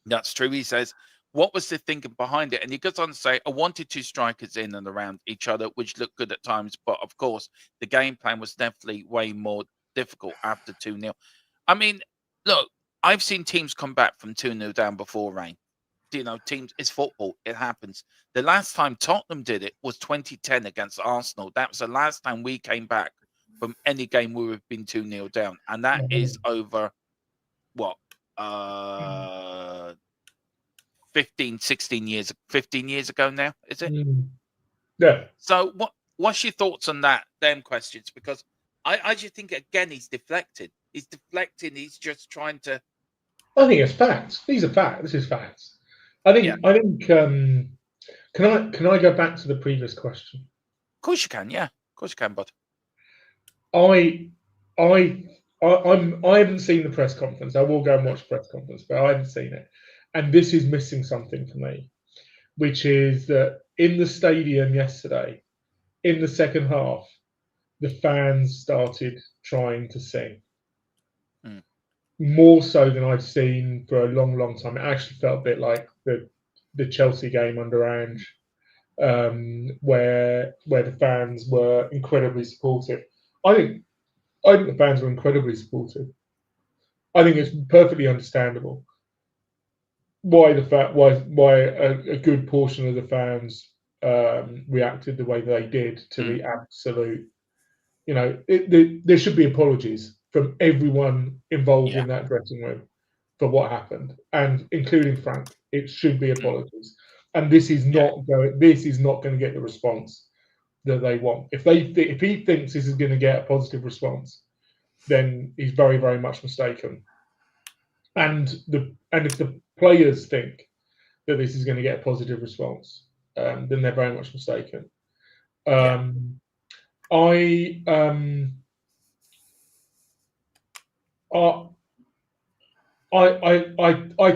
That's true. He says, what was the thinking behind it? And he goes on to say, I wanted two strikers in and around each other, which looked good at times. But of course, the game plan was definitely way more difficult after 2-0. I mean, look, I've seen teams come back from 2-0 down before, Rain. You know, teams, it's football. It happens. The last time Tottenham did it was 2010 against Arsenal. That was the last time we came back from any game where we've been 2-0 down. And that is over, what? 15 years ago now, is it? Yeah. So what's your thoughts on them questions? Because I just think, again, he's deflecting. He's just trying to. I think it's facts. These are facts. This is facts. I think can I go back to the previous question? Of course you can, yeah. Of course you can, bud. I haven't seen the press conference. I will go and watch the press conference, but I haven't seen it. And this is missing something for me, which is that in the stadium yesterday, in the second half, the fans started trying to sing. More so than I've seen for a long, long time. It actually felt a bit like the Chelsea game under Ange, where the fans were incredibly supportive. I think the fans were incredibly supportive. I think it's perfectly understandable why a good portion of the fans reacted the way they did to the absolute. You know, there should be apologies from everyone involved in that dressing room for what happened, and including Frank. It should be apologies, and this is not going to get the response that they want. If he thinks this is going to get a positive response, then he's very, very much mistaken. And if the players think that this is going to get a positive response, then they're very much mistaken. I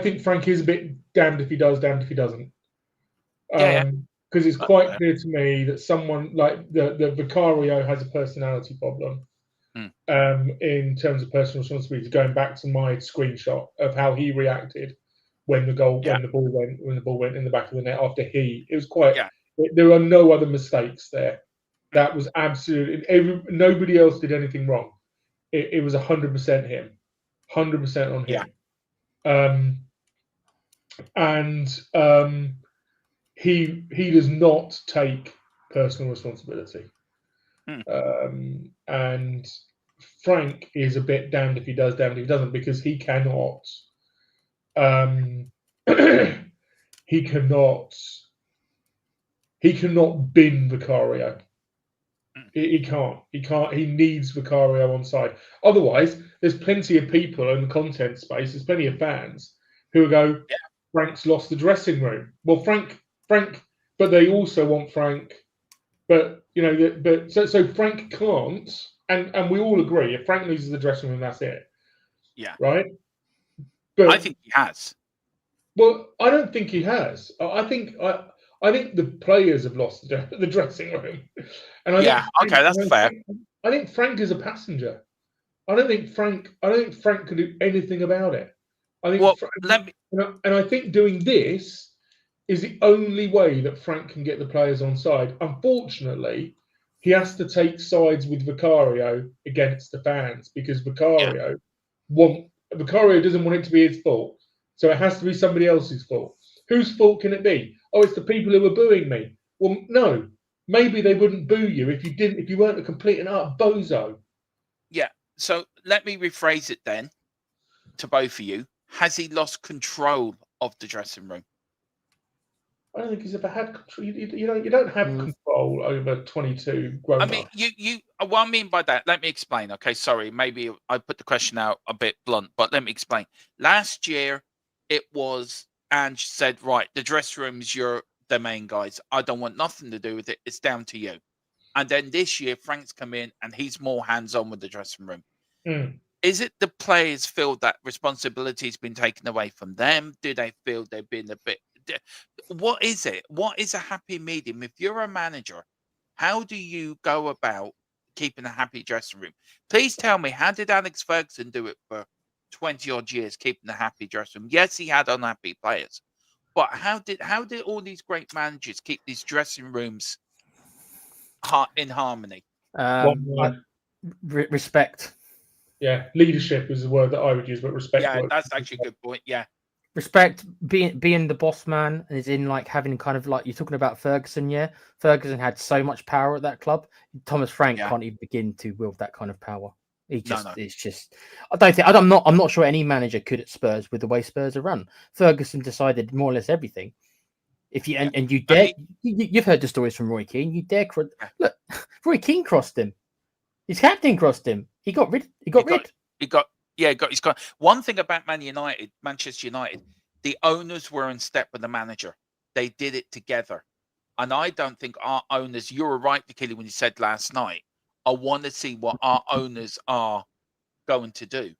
think Frank is a bit damned if he does, damned if he doesn't. Because it's quite clear to me that someone like the Vicario has a personality problem. In terms of personal responsibility, going back to my screenshot of how he reacted when the ball went in the back of the net after it was quite. There are no other mistakes there. That was absolutely nobody else did anything wrong. It was 100% him, 100% on him. And he does not take personal responsibility. And Frank is a bit damned if he does, damned if he doesn't, because he cannot bin Vicario. He can't. He needs Vicario on side. Otherwise, there's plenty of people in the content space. There's plenty of fans who will go, Frank's lost the dressing room. Well, Frank, but they also want Frank. But so Frank can't, and we all agree if Frank loses the dressing room, that's it. Yeah. Right. But I think he has. Well, I don't think he has. I think the players have lost the dressing room, and Yeah, okay, that's fair. I think Frank is a passenger. I don't think Frank could do anything about it. I think, Well, let me. and I think doing this is the only way that Frank can get the players on side. Unfortunately, he has to take sides with Vicario against the fans because Vicario doesn't want it to be his fault, so it has to be somebody else's fault. Whose fault can it be? Oh, it's the people who were booing me. Well, no, maybe they wouldn't boo you if you weren't a complete and utter bozo. Yeah. So let me rephrase it then to both of you. Has he lost control of the dressing room? I don't think he's ever had control. You don't have control over 22 grown ups. I mean, what I mean by that, let me explain. Okay, sorry, maybe I put the question out a bit blunt, but let me explain. Last year, it was Ange said, right, the dressing room's your domain, guys. I don't want nothing to do with it. It's down to you. And then this year, Frank's come in and he's more hands-on with the dressing room. Is it the players feel that responsibility's been taken away from them? Do they feel they've been a bit... What is it? What is a happy medium? If you're a manager, how do you go about keeping a happy dressing room? Please tell me, how did Alex Ferguson do it for 20 odd years, keeping a happy dressing room? Yes, he had unhappy players, but how did all these great managers keep these dressing rooms in harmony? Respect. Yeah, leadership is the word that I would use, but respect. Yeah, that's actually a good point. Yeah. Respect, being the boss man is in like having kind of like you're talking about Ferguson. Yeah, Ferguson had so much power at that club. Thomas Frank can't even begin to wield that kind of power. It's just. I'm not sure any manager could at Spurs with the way Spurs are run. Ferguson decided more or less everything. If you and you dare, you've heard the stories from Roy Keane. You dare look, Roy Keane crossed him. His captain crossed him. He got rid. He's got one thing about Manchester United, the owners were in step with the manager. They did it together. And I don't think our owners, you were right, Nikili, when you said last night, I want to see what our owners are going to do.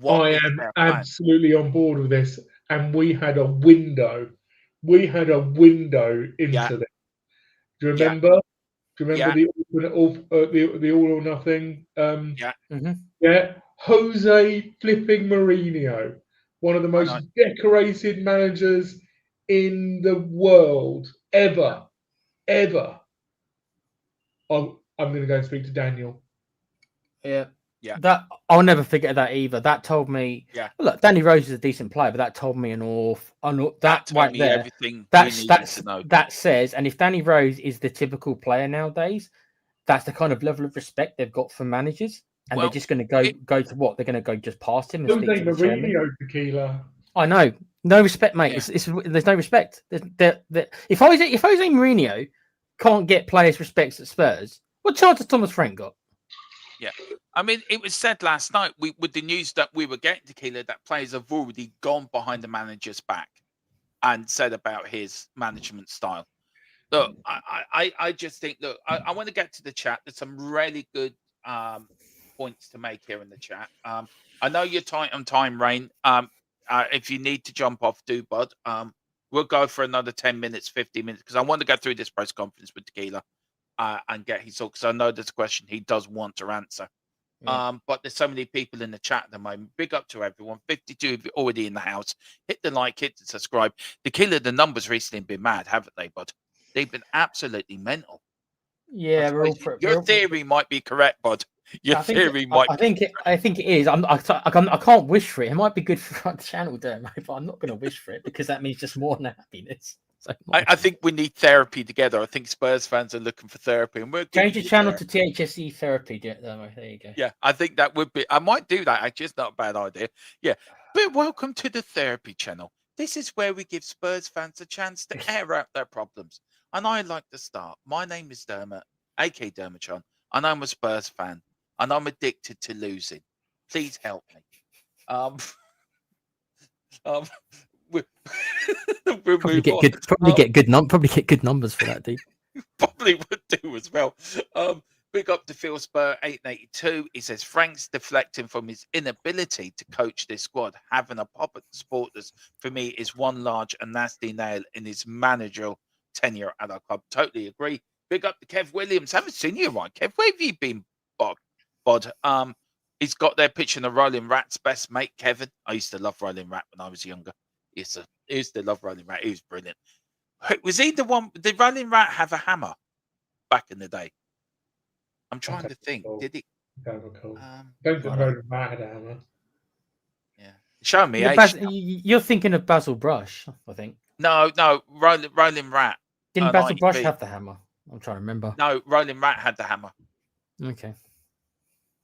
I am absolutely on board with this. And we had a window. Into this. Do you remember? Do you remember the all or nothing? Yeah. Jose flipping Mourinho, one of the most decorated managers in the world ever. I'm going to go and speak to Daniel. Yeah. That I'll never forget that either. That told me. Yeah. Look, Danny Rose is a decent player, but that told me that right there. Everything that says, and if Danny Rose is the typical player nowadays, that's the kind of level of respect they've got for managers. And they're just going to go to what? They're going to go just past him and speak to the chairman. Tequila. I know. No respect, mate. Yeah. There's no respect. If Jose Mourinho can't get players' respects at Spurs, what chance has Thomas Frank got? Yeah. I mean, it was said last night with the news that we were getting, Tequila, that players have already gone behind the manager's back and said about his management style. Look, I just think, look, I want to get to the chat. There's some really good points to make here in the chat. I know you're tight on time, Rain. If you need to jump off, do, bud. We'll go for another 10 minutes, 15 minutes, because I want to go through this press conference with Tequila and get his thoughts, because I know there's a question he does want to answer. Yeah. But there's so many people in the chat at the moment. Big up to everyone. 52 of you already in the house. Hit the like, hit the subscribe. Tequila, the numbers recently have been mad, haven't they, bud? They've been absolutely mental. Yeah, your theory might be correct, bud. Your theory might. I think it is. I can't wish for it. It might be good for the channel, but I'm not going to wish for it because that means just more unhappiness. So I think we need therapy together. I think Spurs fans are looking for therapy, and we're change the channel to THFC therapy. There you go. Yeah, I think that would be. I might do that. Actually, it's not a bad idea. Yeah, but welcome to the therapy channel. This is where we give Spurs fans a chance to air out their problems. And I like to start. My name is Dermot, aka Dermotron, and I'm a Spurs fan, and I'm addicted to losing. Please help me. We'll probably get good numbers for that, dude. Probably would do as well. But Big up to Phil Spur 882. He says Frank's deflecting from his inability to coach this squad. Having a pop at the supporters for me is one large and nasty nail in his managerial tenure at our club. Totally agree. Big up to Kev Williams. Haven't seen you, right, Kev? Where have you been, Bod? He's got there pitching the Rolling Rat's best mate, Kevin. I used to love Rolling Rat when I was younger. I used to love Rolling Rat. He was brilliant. Was he the one? Did Rolling Rat have a hammer back in the day? I'm trying to think. Recall. Did he? Don't recall. Don't think Rolling Rat had a hammer. Yeah. Show me. You're thinking of Basil Brush, I think. No. Rolling Rat. Didn't Basil Brush have the hammer? I'm trying to remember. No, Rolling Rat had the hammer. Okay.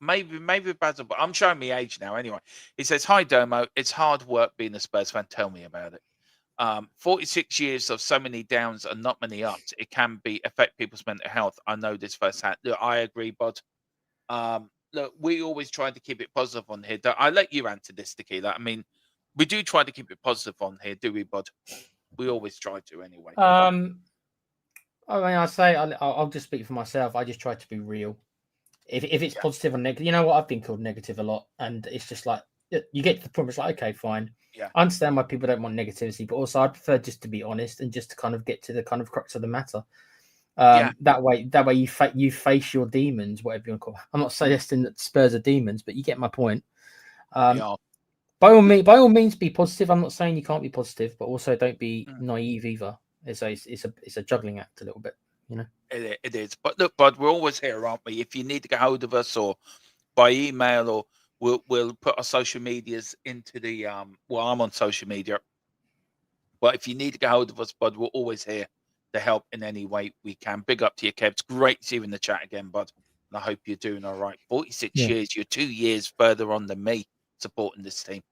Maybe Basil, but I'm showing me age now anyway. He says, "Hi Domo, it's hard work being a Spurs fan. Tell me about it. 46 years of so many downs and not many ups. It can affect people's mental health. I know this firsthand." Look, I agree, Bod. Look, we always try to keep it positive on here. I let you answer this, Tequila. I mean, we do try to keep it positive on here, do we, Bod? We always try to anyway. I mean, I'll just speak for myself. I just try to be real. If it's positive or negative, you know what? I've been called negative a lot, and it's just like you get to the point. It's like, okay, fine. Yeah. I understand why people don't want negativity, but also I prefer just to be honest and just to kind of get to the kind of crux of the matter. That way you face your demons, whatever you want to call it. I'm not suggesting that Spurs are demons, but you get my point. By all means, be positive. I'm not saying you can't be positive, but also don't be naive either. It's a juggling act a little bit, you know. It is. But look, Bud, we're always here, aren't we? If you need to get hold of us or by email, or we'll put our social medias into the well, I'm on social media. But if you need to get hold of us, Bud, we're always here to help in any way we can. Big up to you, Kev. It's great to see you in the chat again, Bud. And I hope you're doing all right. 46 years, you're 2 years further on than me supporting this team.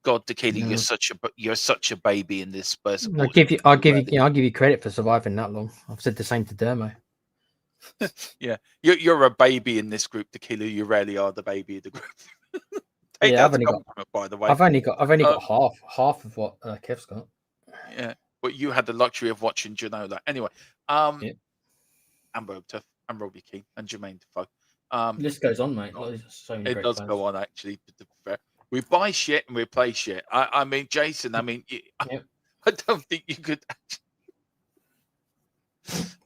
God, Tequila, you're such a baby in this Spurs. I'll give you credit for surviving that long. I've said the same to Dermo. Yeah, you're a baby in this group, Tequila. You rarely are the baby of the group. I've only got, by the way. I've only got half of what Kev's got. Yeah, but you had the luxury of watching Ginola. Anyway, and Robbie Keane and Jermaine Defoe. The list goes on, mate. It does go on, actually. To be fair. We buy shit and we play shit. I mean, Jason, I mean, I don't think you could.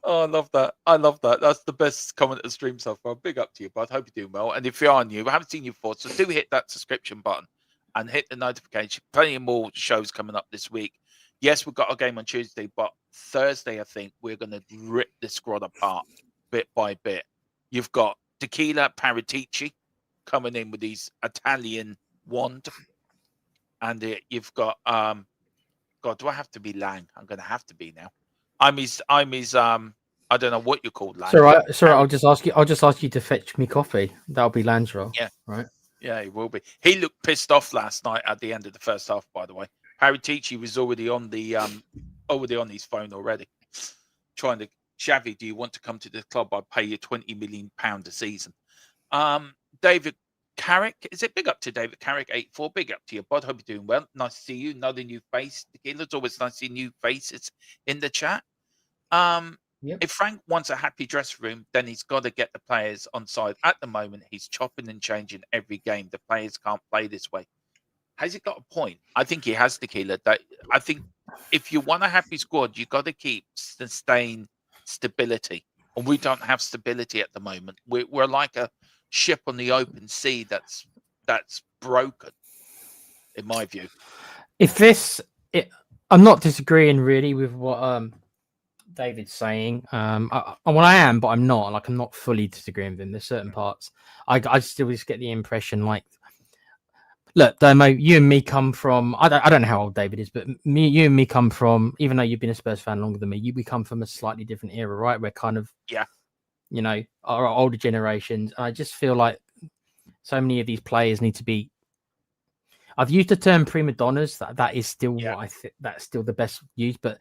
Oh, I love that. I love that. That's the best comment of the stream so far. Big up to you, bud. Hope you're doing well. And if you are new, I haven't seen you before, so do hit that subscription button and hit the notification. Plenty more shows coming up this week. Yes, we've got a game on Tuesday, but Thursday, I think we're going to rip the squad apart bit by bit. You've got Tequila Paratici coming in with his Italian wand, and you've got God, do I have to be Lang? I'm going to have to be now. I'm his I don't know what you're called, Lang. Sorry, I'll just ask you to fetch me coffee. That'll be Lang's role. Yeah, right. Yeah, he will be. He looked pissed off last night at the end of the first half, by the way. Paratici was already on his phone already, trying to Xavi, do you want to come to the club? I'd pay you £20 million a season. David Carrick, is it? Big up to David Carrick 84. Big up to you, bud. Hope you're doing well. Nice to see you. Another new face. It's always nice to see new faces in the chat. If Frank wants a happy dressing room, then he's got to get the players on side. At the moment, he's chopping and changing every game. The players can't play this way. Has he got a point? I think he has, Tequila. I think if you want a happy squad, you've got to keep sustained stability. And we don't have stability at the moment. We're like a ship on the open sea that's broken, in my view. I'm not disagreeing really with what David's saying. I am, but I'm not. Like, I'm not fully disagreeing with him. There's certain parts I still just get the impression, like, look, Domo, you and me come from, I don't know how old David is, but you and me come from, even though you've been a Spurs fan longer than me, we come from a slightly different era, right? We're kind of, you know, our older generations. I just feel like so many of these players need to be, I've used the term prima donnas. That is still what I think, that's still the best use, but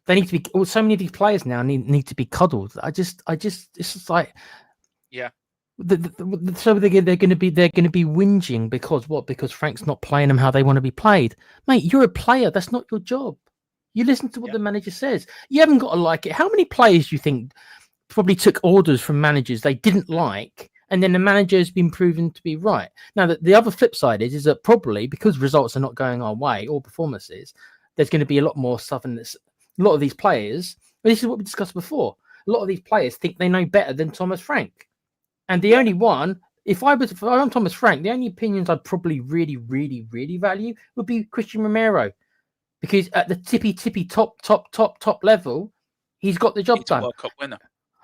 they need to be, so many of these players now need to be cuddled. I just, it's just like, so they're going to be whinging because Frank's not playing them how they want to be played. Mate, you're a player. That's not your job. You listen to what the manager says. You haven't got to like it. How many players do you think probably took orders from managers they didn't like, and then the manager has been proven to be right. Now, the other flip side is that probably because results are not going our way or performances, there's going to be a lot more stuff in this. A lot of these players, this is what we discussed before, a lot of these players think they know better than Thomas Frank. And the only one, if I'm Thomas Frank, the only opinions I'd probably really, really, really value would be Christian Romero. Because at the tippy top level, he's got the job done. World Cup winner.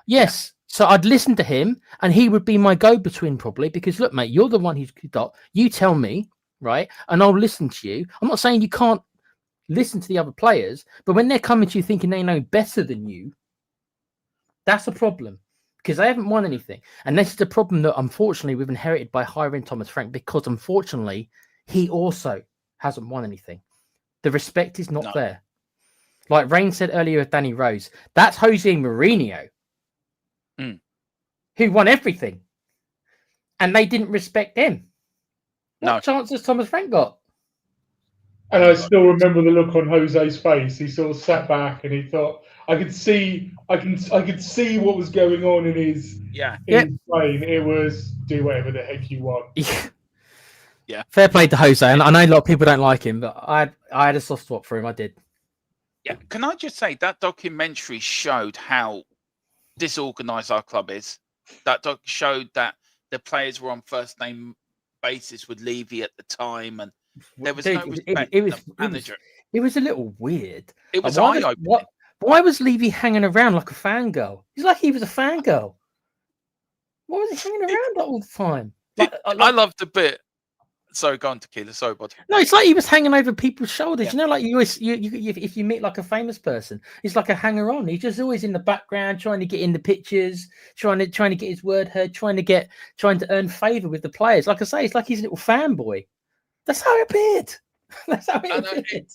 Yes. Yeah. So I'd listen to him and he would be my go-between probably, because look, mate, you're the one who's got, you tell me, right? And I'll listen to you. I'm not saying you can't listen to the other players, but when they're coming to you thinking they know better than you, that's a problem, because they haven't won anything. And this is the problem that unfortunately we've inherited by hiring Thomas Frank, because unfortunately he also hasn't won anything. The respect is not there. Like Rain said earlier with Danny Rose, that's Jose Mourinho, who won everything. And they didn't respect him. What chance has Thomas Frank got? And I still remember the look on Jose's face. He sort of sat back and he thought, I could see what was going on in his brain. It was, do whatever the heck you want. Yeah. Fair play to Jose. And I know a lot of people don't like him, but I had a soft spot for him. I did. Yeah. Can I just say that documentary showed how disorganized our club is. That showed that the players were on first name basis with Levy at the time, and there was no respect. It was a little weird. It was eye-opening. Why was Levy hanging around like a fangirl? He's like he was a fangirl. Why was he hanging around all the time? I loved the bit. Sorry, go on, Tequila. Sorry, bud. No, it's like he was hanging over people's shoulders. Yeah. You know, like if you meet like a famous person, he's like a hanger-on. He's just always in the background, trying to get in the pictures, trying to get his word heard, trying to earn favor with the players. Like I say, it's like he's a little fanboy. That's how it appeared. That's how it appeared.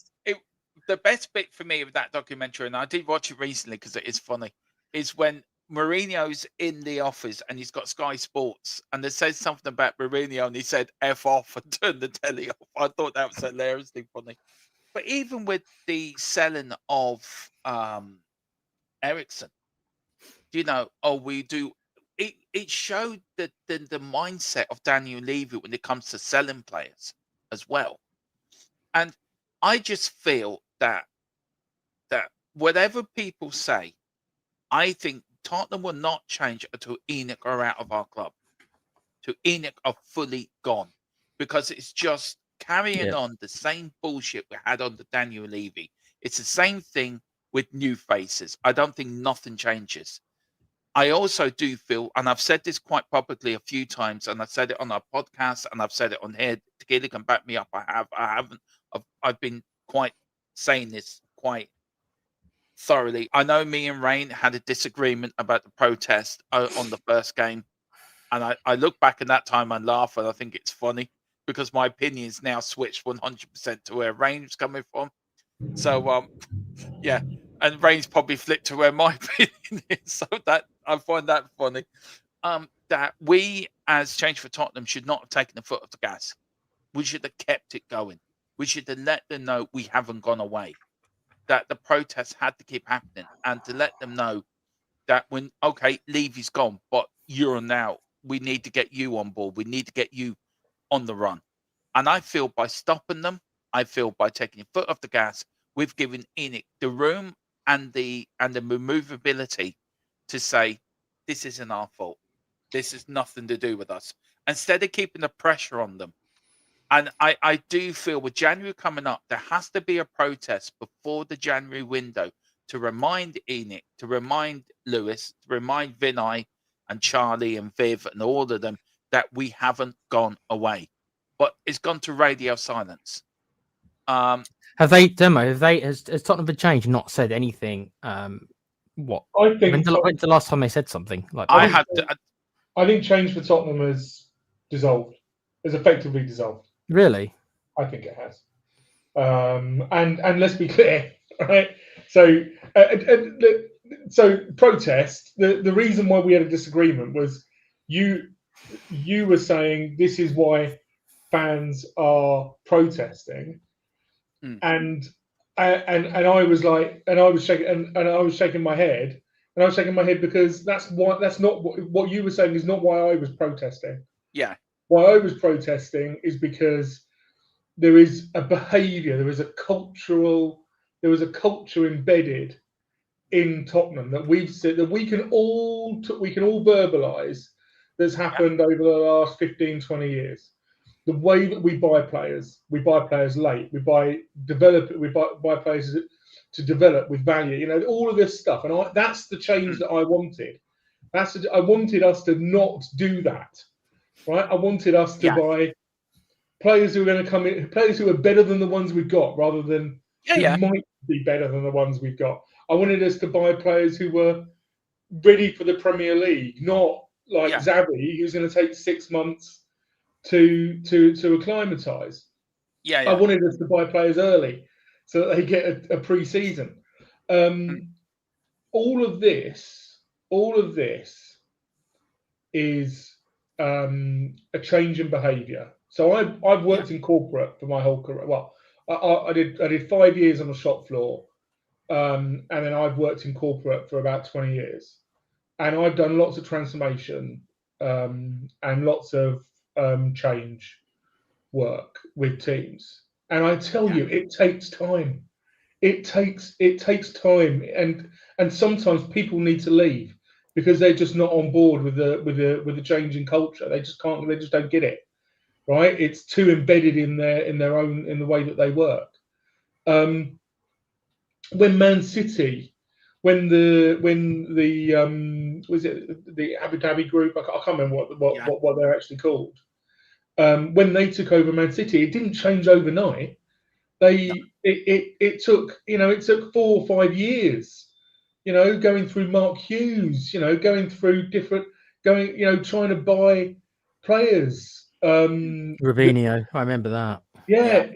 The best bit for me of that documentary, and I did watch it recently because it is funny, is when Mourinho's in the office and he's got Sky Sports and they said something about Mourinho and he said F off and turned the telly off. I thought that was hilariously funny. But even with the selling of Ericsson, it showed the mindset of Daniel Levy when it comes to selling players as well. And I just feel that whatever people say, I think Tottenham will not change until Enoch are out of our club. To Enoch are fully gone. Because it's just carrying on the same bullshit we had under Daniel Levy. It's the same thing with new faces. I don't think nothing changes. I also do feel, and I've said this quite publicly a few times, and I've said it on our podcast, and I've said it on here. Tequila can back me up. I've been quite saying this quite thoroughly. I know me and Rain had a disagreement about the protest on the first game, and I look back at that time and laugh, and I think it's funny because my opinion's now switched 100% to where Rain's coming from. So yeah, and Rain's probably flipped to where my opinion is. So that I find that funny. That we as Change for Tottenham should not have taken the foot off the gas. We should have kept it going. We should have let them know we haven't gone away. That the protests had to keep happening, and to let them know that when Levy's gone, but you're now. We need to get you on board. We need to get you on the run. And I feel by stopping them, I feel by taking your foot off the gas, we've given Enoch the room and the removability to say this isn't our fault. This has nothing to do with us. Instead of keeping the pressure on them. And I do feel with January coming up, there has to be a protest before the January window to remind Enoch, to remind Lewis, to remind Vinay and Charlie and Viv and all of them that we haven't gone away. But it's gone to radio silence. Has Tottenham been changed? Not said anything? What? I think when's the last time they said something? Like I think Change for Tottenham has dissolved. Has effectively dissolved. Really? I think it has. And let's be clear, right? So protest. The reason why we had a disagreement was you were saying this is why fans are protesting, and I was like, and I was shaking my head And I was shaking my head because that's not what you were saying is not why I was protesting. Yeah. Why I was protesting is because there is a behaviour, there is a culture embedded in Tottenham that we've said that we can all verbalise that's happened over the last 15, 20 years. The way that we buy players late, we buy players to develop with value, you know, all of this stuff. And that's the change that I wanted. I wanted us to not do that, right? I wanted us to buy players who are going to come in, players who are better than the ones we've got, rather than who might be better than the ones we've got. I wanted us to buy players who were ready for the Premier League, not like Xavi, who's going to take 6 months to acclimatise. I wanted us to buy players early so that they get a pre-season. All of this is a change in behaviour. So I've worked in corporate for my whole career. Well, I did 5 years on the shop floor, and then I've worked in corporate for about 20 years, and I've done lots of transformation and lots of change work with teams. And I tell you, it takes time. It takes time, and sometimes people need to leave because they're just not on board with the change in culture. They just can't. They just don't get it. Right? It's too embedded in the way that they work. When Man City, when the was it the Abu Dhabi group? I can't remember what they're actually called. When they took over Man City, it didn't change overnight. It took 4 or 5 years, you know, going through Mark Hughes, you know, going through trying to buy players. Rovino, I remember that. Yeah,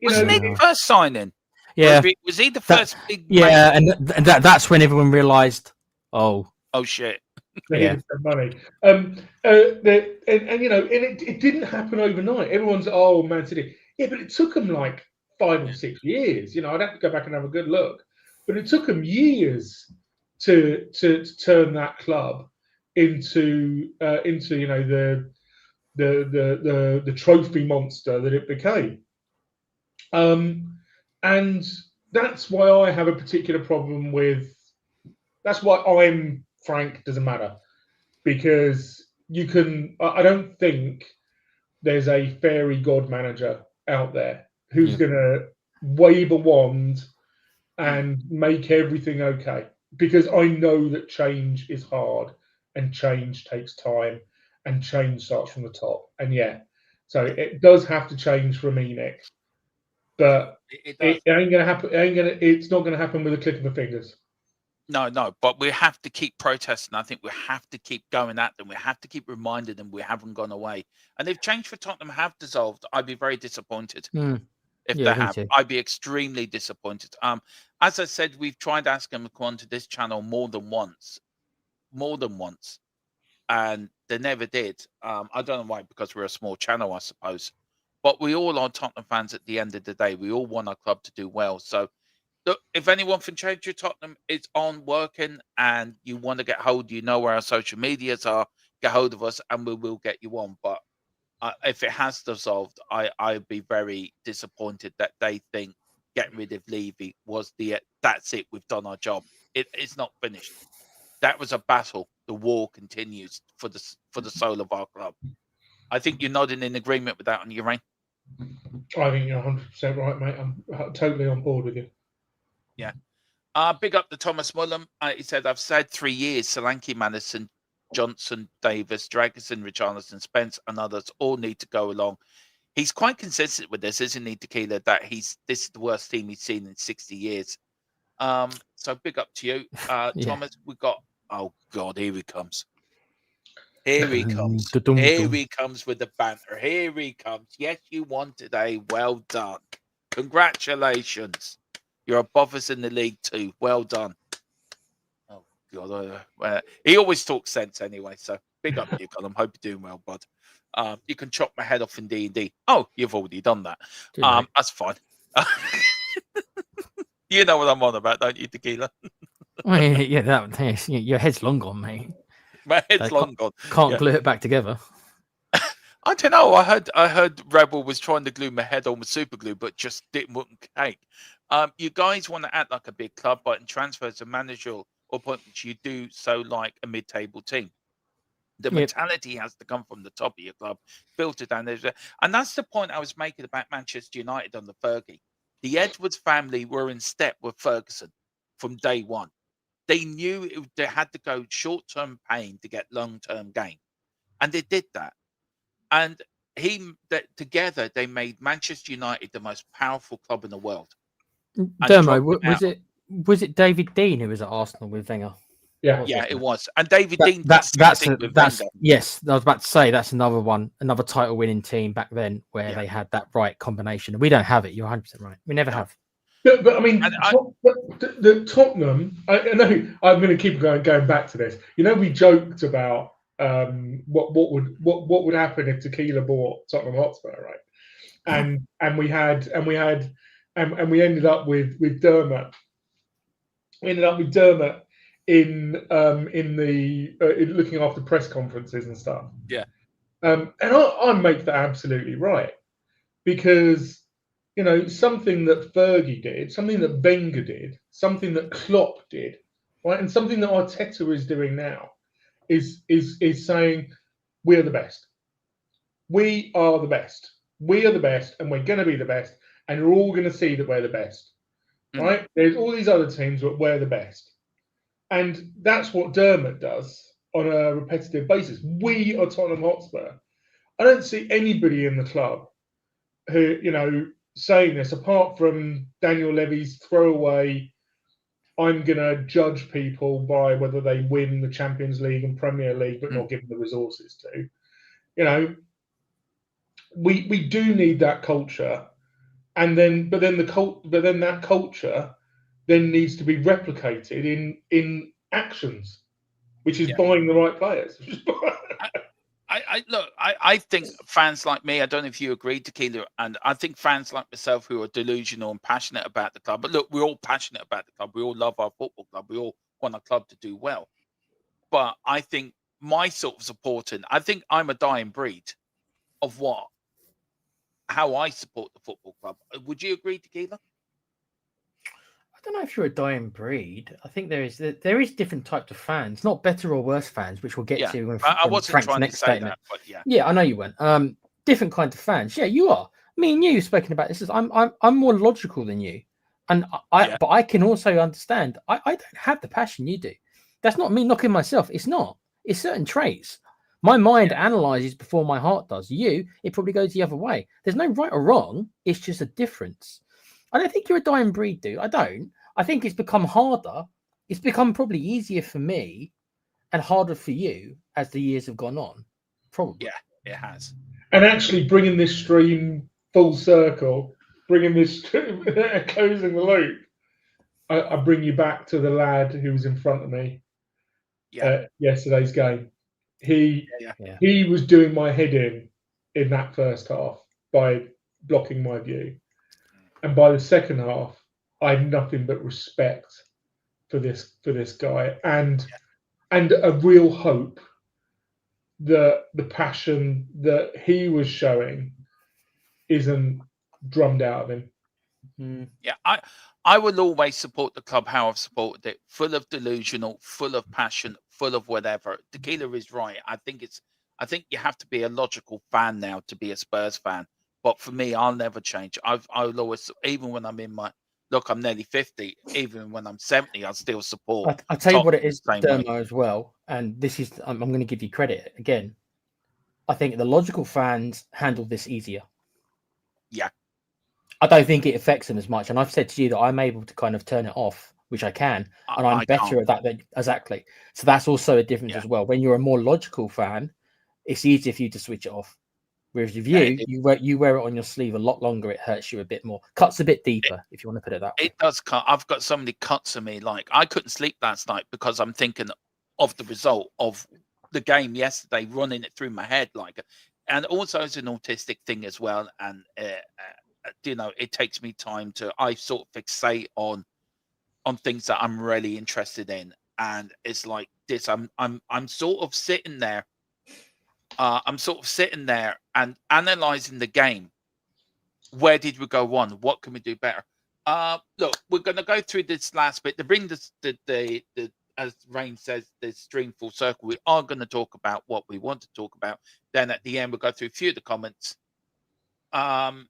Wasn't he the first signing? Yeah, was he the first big? Yeah, and that's when everyone realised, oh shit, they needed some money. And it didn't happen overnight. Everyone's Man City, but it took them like 5 or 6 years. You know, I'd have to go back and have a good look, but it took them years to turn that club into the trophy monster that it became. And that's why I have a particular problem with. That's why I'm frank. Doesn't matter, because you can. I don't think there's a fairy god manager out there who's going to wave a wand and make everything okay. Because I know that change is hard, and change takes time, and change starts from the top. And so it does have to change for me, Nick. But it ain't gonna happen. It's not gonna happen with a click of the fingers. No, but we have to keep protesting. I think we have to keep going at them. We have to keep reminding them we haven't gone away. And if change for Tottenham have dissolved, I'd be very disappointed. If they have, I'd be extremely disappointed. As I said, we've tried asking them to come onto this channel more than once, and they never did. I don't know why, because we're a small channel, I suppose. But we all are Tottenham fans at the end of the day. We all want our club to do well. So, look, if anyone from Change Your Tottenham is on working and you want to get hold, you know where our social medias are, get hold of us and we will get you on. But if it has dissolved, I'd be very disappointed that they think getting rid of Levy was that's it, we've done our job. It's not finished. That was a battle. The war continues for the soul of our club. I think you're nodding in agreement with that on your reign. I think you're 100% right, mate. I'm totally on board with you. Yeah. Big up to Thomas Mullen. He said, I've said 3 years, Solanke, Madison, Johnson, Davis, Dragerson, Richarlison, Spence, and others all need to go along. He's quite consistent with this, isn't he, Tequila, that this is the worst team he's seen in 60 years. So big up to you. Thomas, we got, oh God, here he comes. Here he comes. Here he comes with the banter. Here he comes. Yes, you won today. Well done. Congratulations. You're above us in the league too. Well done. Oh God. He always talks sense anyway. So big up to you, Colin. Hope you're doing well, bud. You can chop my head off in D&D. Oh, you've already done that. That's fine. You know what I'm on about, don't you, Tequila? Well, yeah, your head's long gone, mate. My head's They long gone. Can't Yeah. glue it back together. I don't know. I heard Rebel was trying to glue my head on with super glue, but just wouldn't cake. You guys want to act like a big club, but in transfers and managerial appointments, you do so like a mid-table team. The Yep. mentality has to come from the top of your club, filter down there, and that's the point I was making about Manchester United under Fergie. The Edwards family were in step with Ferguson from day one. They knew they had to go short-term pain to get long-term gain, and they did that. And together they made Manchester United the most powerful club in the world. Dermo, was it David Dean who was at Arsenal with Wenger? Yeah, it was. And David Dean did that's Wenger. yes. I was about to say that's another title-winning team back then where they had that right combination. We don't have it. You're 100% right. We never have. But I mean, the Tottenham. I know I'm going to keep going back to this. You know, we joked about what would happen if Tequila bought Tottenham Hotspur, right? And we ended up with Dermot. We ended up with Dermot in looking after press conferences and stuff. Yeah. And I make that absolutely right, because you know, something that Fergie did, something that Wenger did, something that Klopp did, right, and something that Arteta is doing now is saying we're the best. We are the best. We are the best, and we're going to be the best, and you're all going to see that we're the best, right? There's all these other teams, but we're the best, and that's what Dermot does on a repetitive basis. We are Tottenham Hotspur. I don't see anybody in the club who, you know, saying this, apart from Daniel Levy's throwaway, I'm going to judge people by whether they win the Champions League and Premier League, but not give them the resources to. You know, we do need that culture, and then that culture then needs to be replicated in actions, which is buying the right players. I think fans like me, I don't know if you agree, Tequila, and I think fans like myself who are delusional and passionate about the club, but look, we're all passionate about the club. We all love our football club. We all want our club to do well. But I think my sort of supporting, I think I'm a dying breed of how I support the football club. Would you agree, Tequila? I don't know if you're a dying breed. I think there is different types of fans, not better or worse fans, which we'll get to. I wasn't Frank's trying next to say statement. that, but yeah, I know you weren't. Different kinds of fans. Yeah, you are. Me and you've spoken about this. I'm more logical than you, and but I can also understand. I don't have the passion you do. That's not me knocking myself. It's not. It's certain traits. My mind analyzes before my heart does. It probably goes the other way. There's no right or wrong. It's just a difference. I don't think you're a dying breed, dude. I don't. I think it's become harder. It's become probably easier for me and harder for you as the years have gone on. Probably. Yeah, it has. And actually bringing this stream full circle, closing the loop, I bring you back to the lad who was in front of me at yesterday's game. He was doing my head in that first half by blocking my view. And by the second half, I had nothing but respect for this guy and a real hope that the passion that he was showing isn't drummed out of him. Yeah, I will always support the club how I've supported it, full of delusional, full of passion, full of whatever. Tequila is right. I think you have to be a logical fan now to be a Spurs fan. But for me, I'll never change. I'll always, even when I'm in I'm nearly 50. Even when I'm 70, I'll still support. I'll tell you what it is, Dermo, as well. And this is, I'm going to give you credit again. I think the logical fans handle this easier. Yeah. I don't think it affects them as much. And I've said to you that I'm able to kind of turn it off, which I can. And I'm better at that than exactly. So that's also a difference as well. When you're a more logical fan, it's easier for you to switch it off. Whereas with you wear it on your sleeve a lot longer. It hurts you a bit more. Cuts a bit deeper, if you want to put it that way. It does cut. I've got so many cuts in me. Like I couldn't sleep last night because I'm thinking of the result of the game yesterday, running it through my head. And also it's an autistic thing as well. And it takes me time to. I sort of fixate on on things that I'm really interested in, and it's like this. I'm sort of sitting there. I'm sort of sitting there and analyzing the game. Where did we go wrong? What can we do better? Look, we're going to go through this last bit to bring this the as Rain says, the stream full circle. We are going to talk about what we want to talk about. Then at the end, we'll go through a few of the comments. And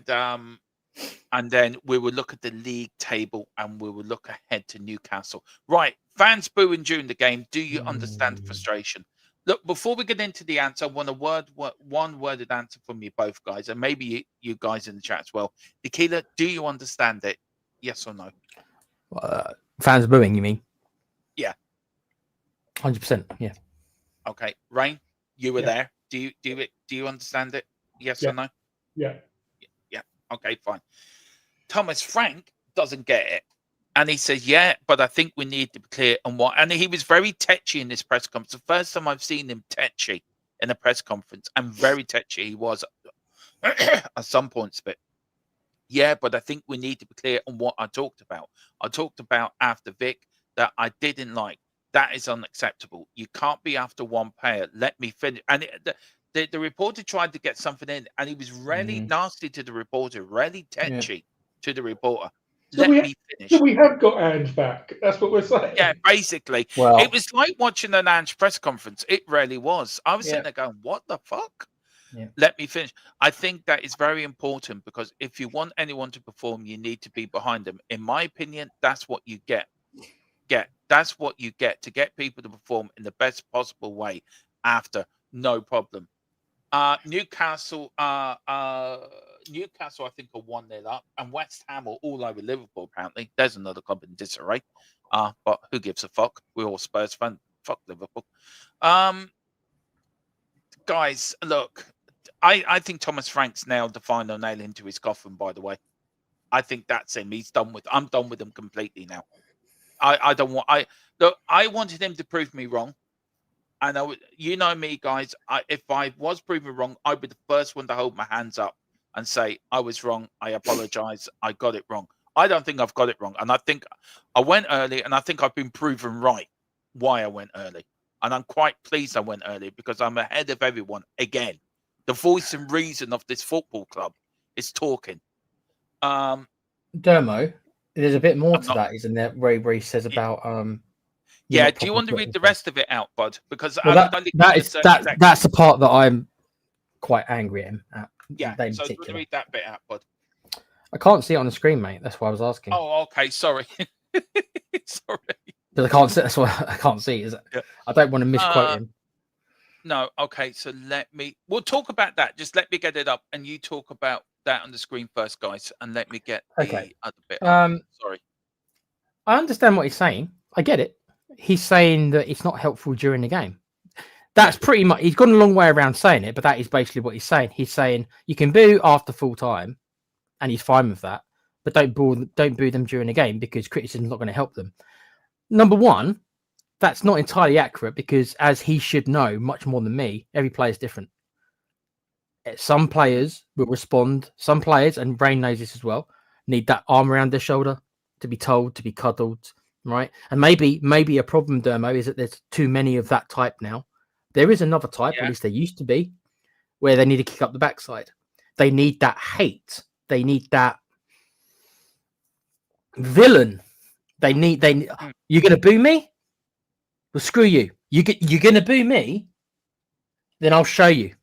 then we will look at the league table and we will look ahead to Newcastle. Right, fans booing during the game. Do you understand the frustration? Look, before we get into the answer, I want a one-worded answer from you both guys, and maybe you guys in the chat as well. Tequila, do you understand it? Yes or no? Fans booing, you mean? Yeah. 100%. Yeah. Okay, Rain, you were there. Do you understand it? Yes or no? Yeah. Yeah. Okay, fine. Thomas Frank doesn't get it. And he says, yeah, but I think we need to be clear on what. And he was very tetchy in this press conference. The first time I've seen him tetchy in a press conference, and very tetchy he was at some points. But yeah, but I think we need to be clear on what I talked about. I talked about after Vic that I didn't like. That is unacceptable. You can't be after one player. Let me finish. And the reporter tried to get something in, and he was really nasty to the reporter, really tetchy to the reporter. So Let me finish. So we have got Ange back. That's what we're saying. Yeah, basically. Well, it was like watching an Ange press conference. It really was. I was sitting there going, what the fuck? Yeah. Let me finish. I think that is very important, because if you want anyone to perform, you need to be behind them. In my opinion, that's what you get. That's what you get to get people to perform in the best possible way after, no problem. Newcastle, I think, are 1-0 up, and West Ham are all over Liverpool. Apparently, there's another club in disarray. But who gives a fuck? We're all Spurs fans. Fuck Liverpool. Guys, look, I think Thomas Frank's nailed the final nail into his coffin. By the way, I think that's him. I'm done with him completely now. I don't want. I wanted him to prove me wrong. I know, you know me, guys. If I was proven wrong, I'd be the first one to hold my hands up and say, I was wrong. I apologize. I got it wrong. I don't think I've got it wrong. And I think I went early, and I think I've been proven right why I went early. And I'm quite pleased I went early, because I'm ahead of everyone again. The voice and reason of this football club is talking. Dermo, there's a bit more to that, isn't there? Where he says about yeah, do you want to read the rest of it out, bud? Because that's the part that I'm quite angry at him at. Yeah, so to read that bit out, bud. I can't see it on the screen, mate. That's why I was asking. Oh, okay, sorry. Sorry. Because I can't see. That's why I can't see. Is it? Yeah. I don't want to misquote him. No, okay. So we'll talk about that. Just let me get it up, and you talk about that on the screen first, guys, and let me get the other bit. Sorry. I understand what he's saying. I get it. He's saying that it's not helpful during the game. That's pretty much. He's gone a long way around saying it, but that is basically what he's saying. He's saying you can boo after full time, and he's fine with that, but don't boo them during the game, because criticism is not going to help them. Number one, that's not entirely accurate, because as he should know much more than me, every player is different. Some players will respond. Some players, and Rain knows this as well, need that arm around their shoulder, to be told, to be cuddled, right? And maybe a problem, Dermo, is that there's too many of that type now. There is another type, or at least there used to be, where they need to kick up the backside. They need that hate. They need that villain. You're going to boo me? Well, screw you. You're going to boo me? Then I'll show you.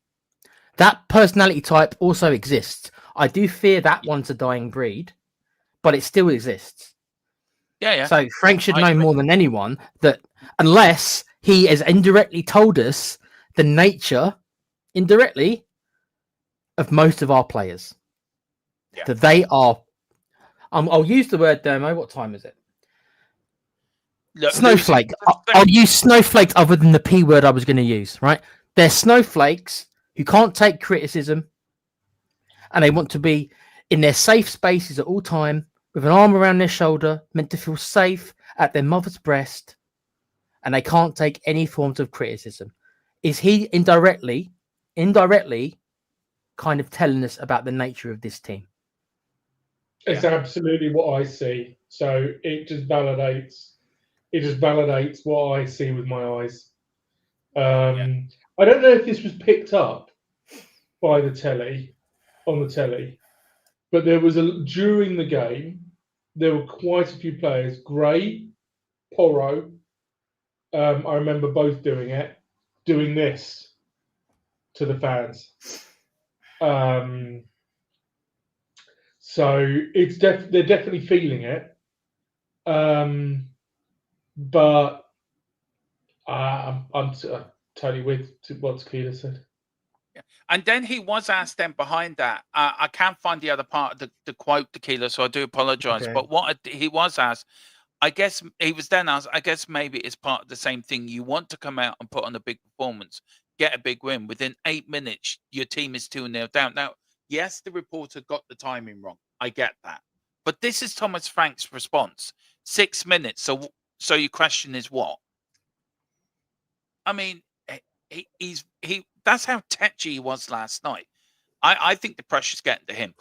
That personality type also exists. I do fear that one's a dying breed, but it still exists. Yeah. So Frank should know more than anyone that, unless he has indirectly told us the nature, indirectly, of most of our players. Yeah. That they are... I'll use the word, Dermo. What time is it? Snowflake. I'll use snowflakes other than the P word I was going to use, right? They're snowflakes who can't take criticism, and they want to be in their safe spaces at all time, with an arm around their shoulder, meant to feel safe at their mother's breast, and they can't take any forms of criticism. Is he indirectly kind of telling us about the nature of this team? It's absolutely what I see. So it just validates what I see with my eyes. I don't know if this was picked up by the telly on the telly, but during the game there were quite a few players, Gray, Porro. I remember both doing this to the fans. So they're definitely feeling it. But I'm totally with what Tequila said. Yeah. And then he was asked then behind that. I can't find the other part of the quote, Tequila, so I do apologize. Okay. But he was asked, I guess he was then asked, I guess maybe it's part of the same thing. You want to come out and put on a big performance, get a big win. Within 8 minutes, your team is 2-0 down. Now, yes, the reporter got the timing wrong. I get that. But this is Thomas Frank's response. 6 minutes. So your question is what? I mean, he's that's how tetchy he was last night. I think the pressure's getting to him.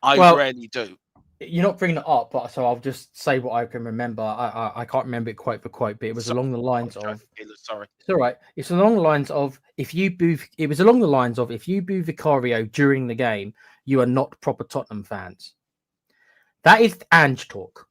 I really do. You're not bringing it up, but so I'll just say what I can remember. I can't remember it quote for quote, but it was along the lines of. Sorry, it's all right. It's along the lines of if you boo. It was along the lines of if you boo Vicario during the game, you are not proper Tottenham fans. That is Ange talk.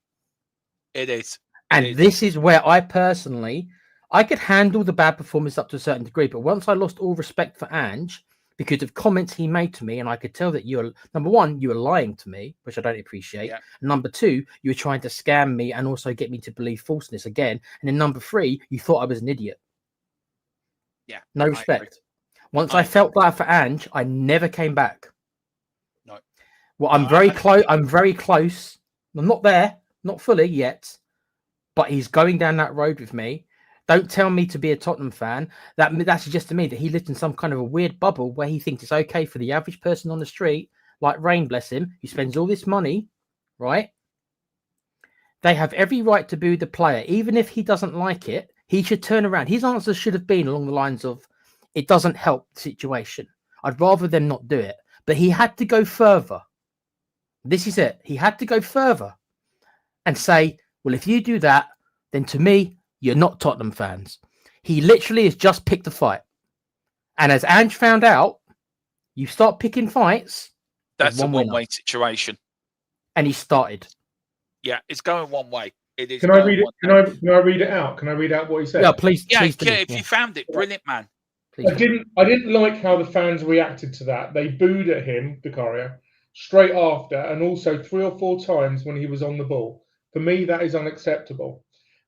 It is. This is where I personally, I could handle the bad performance up to a certain degree, but once I lost all respect for Ange because of comments he made to me, and I could tell that you're, number one, you were lying to me, which I don't appreciate. Yeah. Number two, you were trying to scam me and also get me to believe falseness again. And then number three, you thought I was an idiot. Yeah. No respect. Once I felt that for Ange, I never came back. No. Well, I'm very close. I'm very close. I'm not there, not fully yet, but he's going down that road with me. Don't tell me to be a Tottenham fan. That suggests to me that he lives in some kind of a weird bubble where he thinks it's okay for the average person on the street, like Rain, bless him, who spends all this money, right? They have every right to boo the player. Even if he doesn't like it, he should turn around. His answer should have been along the lines of, it doesn't help the situation. I'd rather them not do it. But he had to go further. This is it. He had to go further and say, well, if you do that, then to me, you're not Tottenham fans. He literally has just picked a fight. And as Ange found out, you start picking fights. That's a one-way situation. And he started. Yeah, it's going one way. It is. Can I read it? Can I read it out? Can I read out what he said? Yeah, please. Yeah, please if you found it, brilliant, man. I didn't like how the fans reacted to that. They booed at him, Vicario, straight after, and also 3 or 4 times when he was on the ball. For me, that is unacceptable.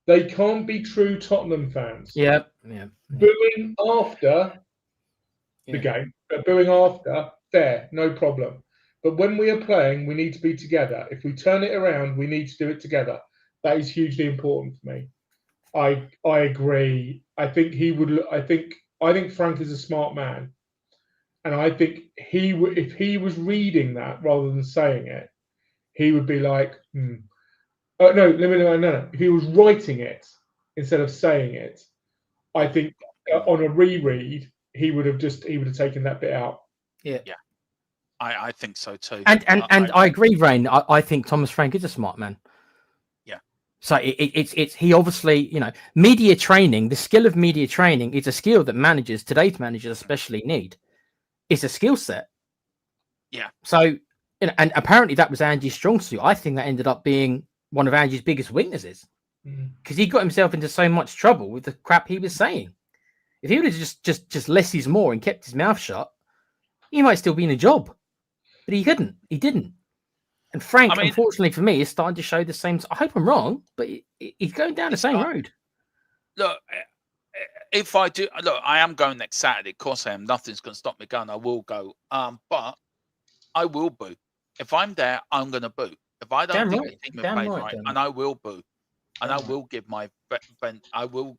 They can't be true Tottenham fans. Yeah. Booing after the game, but booing after, fair, no problem. But when we are playing, we need to be together. If we turn it around, we need to do it together. That is hugely important for me. I agree. I think he would. I think Frank is a smart man, and I think if he was reading that rather than saying it, he would be like, No. If he was writing it instead of saying it, I think on a reread he would have taken that bit out. Yeah. I think so too. And I agree, Rain. I think Thomas Frank is a smart man. Yeah. So it's he obviously, media training, the skill of media training is a skill that today's managers especially need. It's a skill set. Yeah. So, and apparently that was Ange's strong suit. I think that ended up being one of Ange's biggest weaknesses because he got himself into so much trouble with the crap he was saying. If he would have just less is more and kept his mouth shut, he might still be in a job. But he couldn't. He didn't. And Frank, unfortunately for me, is starting to show the same. I hope I'm wrong, but he's going down the same road. Look, if I do, I am going next Saturday. Of course I am. Nothing's going to stop me going. I will go. But I will boo. If I'm there, I'm going to boo. If I don't think the team have played right, and I will boo, and I will give my vent. I will.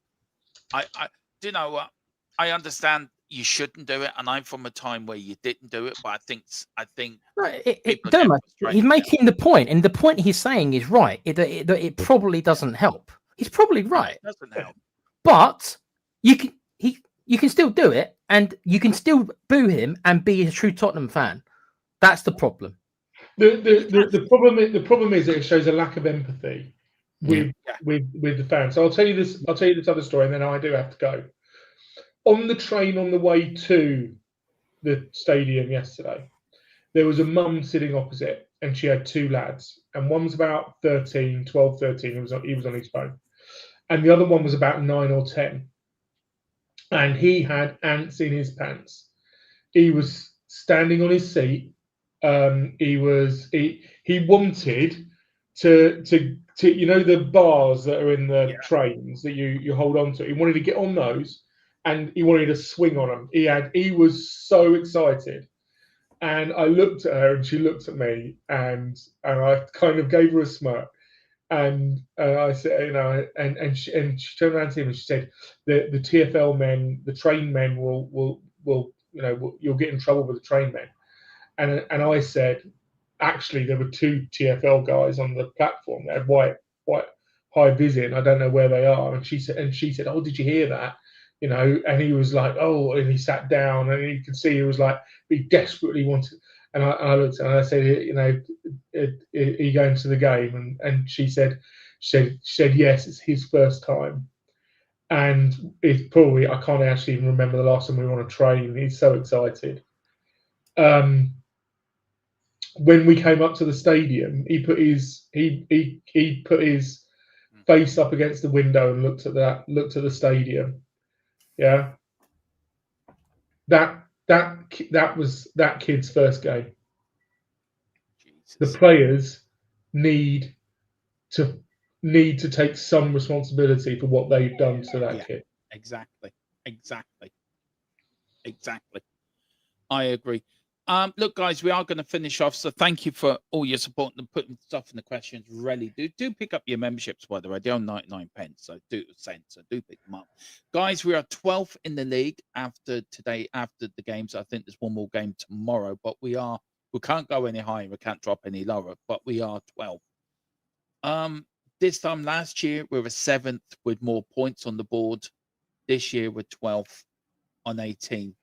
I do you know what? I understand you shouldn't do it, and I'm from a time where you didn't do it. But I think he's making the point, and the point he's saying is right. It probably doesn't help. He's probably right. It doesn't help. But you can still do it, and you can still boo him and be a true Tottenham fan. That's the problem. The problem is that it shows a lack of empathy with the fans. So I'll tell you this other story, and then I do have to go. On the train on the way to the stadium yesterday, there was a mum sitting opposite, and she had two lads, and one was about 12, 13. He was on his phone, and the other one was about 9 or 10, and he had ants in his pants. He was standing on his seat. He wanted to you know the bars that are in the trains that you hold on to. He wanted to get on those, and he wanted to swing on them. He was so excited, and I looked at her, and she looked at me, and I kind of gave her a smirk, and I said, you know, and she turned around to him and she said, the TFL men, the train men will you know, you'll get in trouble with the train men. And I said, actually, there were two TFL guys on the platform. They had white high vis in. I don't know where they are. And she said, oh, did you hear that? You know, and he was like, oh, and he sat down, and you could see he was like, he desperately wanted. And I looked and I said, you know, are you going to the game? And she said yes, it's his first time. And it's probably, I can't actually even remember the last time we were on a train. He's so excited. When we came up to the stadium, he put his face up against the window and looked at the stadium. Yeah, that was that kid's first game. Jesus. The players need to take some responsibility for what they've done to that kid. Exactly. I agree. Look, guys, we are going to finish off. So thank you for all your support and putting stuff in the questions. Really do pick up your memberships, by the way. They're on 99 pence. So do pick them up. Guys, we are 12th in the league after today, after the games. I think there's one more game tomorrow, but we can't go any higher. We can't drop any lower, but we are 12th. This time last year, we were 7th with more points on the board. This year, we're 12th on 18.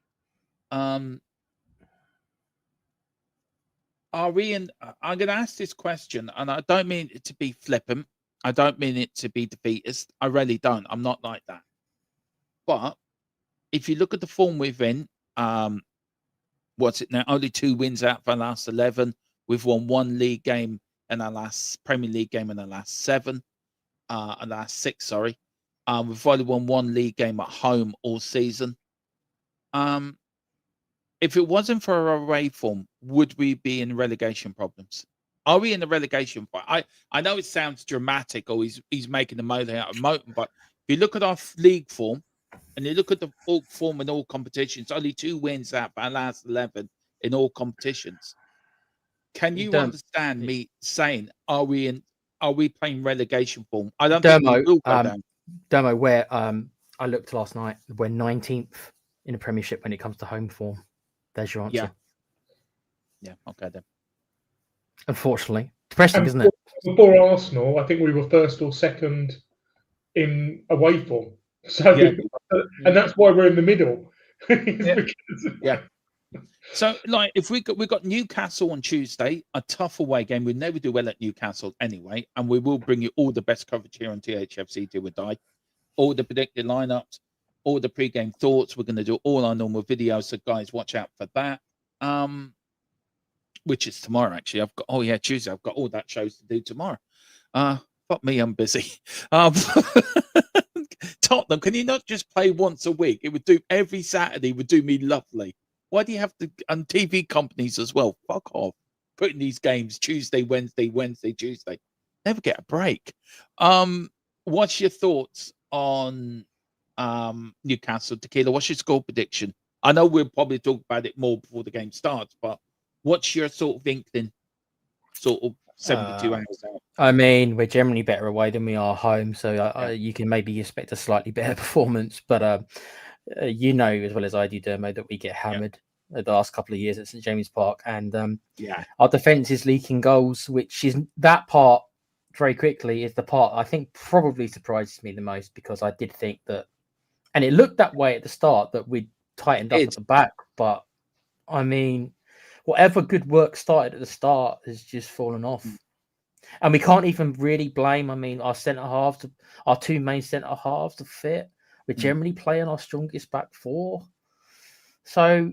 Are we in? I'm going to ask this question, and I don't mean it to be flippant. I don't mean it to be defeatist. I really don't. I'm not like that. But if you look at the form we've in, what's it now? Only 2 wins out of our last 11. We've won 1 league game in our last Premier League game in our last 7, last 6. Sorry, we've only won 1 league game at home all season. If it wasn't for our away form, would we be in relegation problems? Are we in the relegation fight? I know it sounds dramatic, or he's making the motor out of mountain, but if you look at our league form and you look at the form in all competitions, only 2 wins out of our last 11 in all competitions. Can you understand me saying, are we playing relegation form? I don't think we will go down. Dermo, where I looked last night, we're 19th in the Premiership when it comes to home form. There's your answer. Yeah. Okay then. Unfortunately, depressing, isn't it? Before Arsenal, I think we were 1st or 2nd in away form. So, and that's why we're in the middle. Yeah. So, like, if we got Newcastle on Tuesday, a tough away game. We never do well at Newcastle anyway, and we will bring you all the best coverage here on THFC Do or Die, all the predicted lineups, all the pre-game thoughts. We're going to do all our normal videos, so guys, watch out for that. Which is tomorrow, actually. Tuesday. I've got all that shows to do tomorrow. Fuck me, I'm busy. Tottenham, can you not just play once a week? It would do every Saturday. Would do me lovely. Why do you have to and TV companies as well? Fuck off. Putting these games Tuesday, Wednesday, Tuesday. Never get a break. What's your thoughts on Newcastle? Tequila, what's your score prediction? I know we'll probably talk about it more before the game starts, but what's your sort of inkling? Sort of 72 hours out. I mean, we're generally better away than we are home, so you can maybe expect a slightly better performance. But you know as well as I do, Dermo, that we get hammered the last couple of years at St James's Park, and our defence is leaking goals, which is that part. Very quickly is the part I think probably surprises me the most, because I did think that, and it looked that way at the start, that we tightened up at the back. But I mean, whatever good work started at the start has just fallen off. And we can't even really blame, I mean, our centre halves, our two main centre halves to fit. We're generally playing our strongest back four. So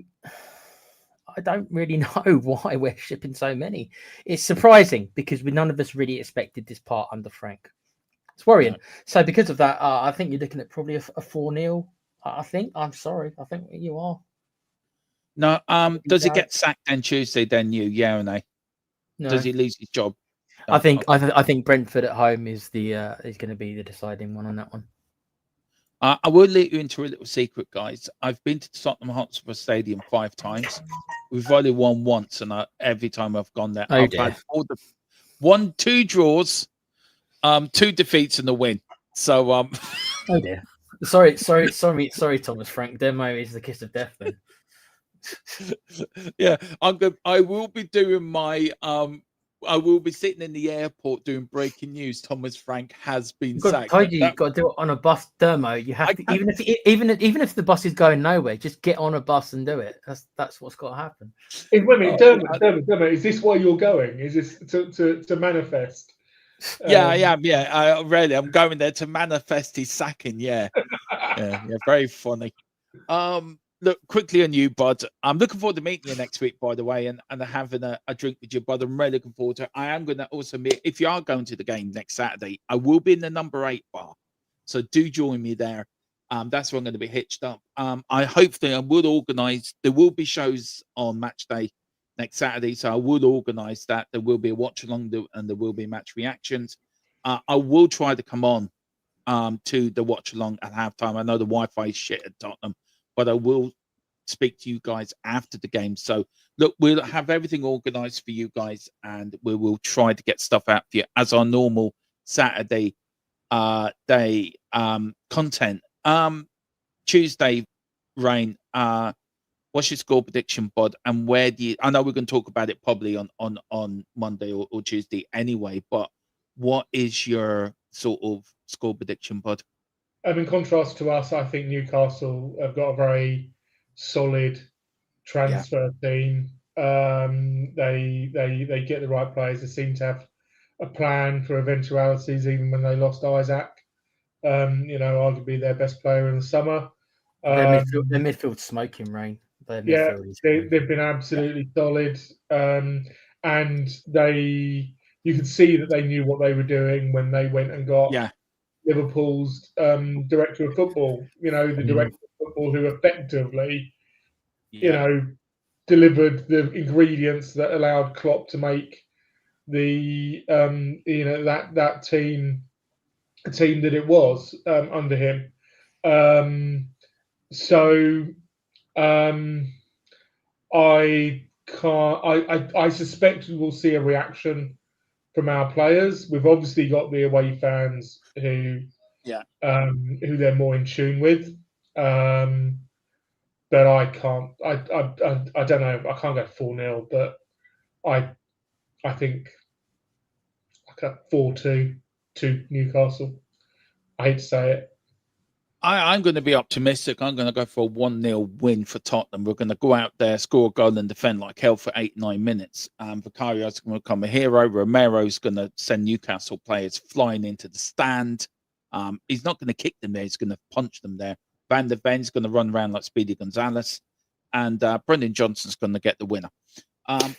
I don't really know why we're shipping so many. It's surprising because none of us really expected this part under Frank. It's worrying. No. So because of that, I think you're looking at probably a 4-0. I think. I'm sorry. I think you are. No. Does he get sacked on Tuesday? Then yeah or no? No. Does he lose his job? No. I think Brentford at home is is going to be the deciding one on that one. I will let you into a little secret, guys. I've been to Tottenham Hotspur Stadium 5 times. We've only won once, and every time I've gone there, I've had 2 draws, 2 defeats, and a win. So oh dear. Sorry, Thomas Frank. Demo is the kiss of death then. Yeah, I will be doing my I will be sitting in the airport doing breaking news. Thomas Frank has been sacked. You've got to do it on a bus, Dermo. You have to, even if the bus is going nowhere, just get on a bus and do it. That's what's got to happen. Dermo, is this why you're going? Is this to manifest? Yeah, I am. Yeah, I'm going there to manifest his sacking. Yeah, yeah, very funny. Look, quickly on you, bud. I'm looking forward to meeting you next week, by the way, and having a drink with you, bud. I'm really looking forward to it. I am going to also meet, if you are going to the game next Saturday, I will be in the number 8 bar. So do join me there. That's where I'm going to be hitched up. I hopefully I will organise, there will be shows on match day next Saturday. So I would organise that. There will be a watch along and there will be match reactions. I will try to come on to the watch along at halftime. I know the Wi-Fi is shit at Tottenham, but I will speak to you guys after the game. So, look, we'll have everything organised for you guys, and we will try to get stuff out for you as our normal Saturday day content. Tuesday, Rain, what's your score prediction, bud? And where do you... I know we're going to talk about it probably on Monday or Tuesday anyway, but what is your sort of score prediction, bud? In contrast to us, I think Newcastle have got a very solid transfer team. They get the right players. They seem to have a plan for eventualities, even when they lost Isaac. Arguably their best player in the summer. Their midfield's smoking, Rain. They've been absolutely solid, and you could see that they knew what they were doing when they went and got Liverpool's director of football. The director of football who effectively, delivered the ingredients that allowed Klopp to make the that team a team that it was under him. I suspect we will see a reaction from our players. We've obviously got the away fans who they're more in tune with. But I can't. I don't know. I can't go 4-0, but I think like a 4-2 to Newcastle. I hate to say it. I'm going to be optimistic. I'm going to go for a 1-0 win for Tottenham. We're going to go out there, score a goal, and defend like hell for 8-9 minutes. Vicario's going to become a hero. Romero's going to send Newcastle players flying into the stand. He's not going to kick them there. He's going to punch them there. Van der Ven's going to run around like Speedy Gonzalez. And Brendan Johnson's going to get the winner.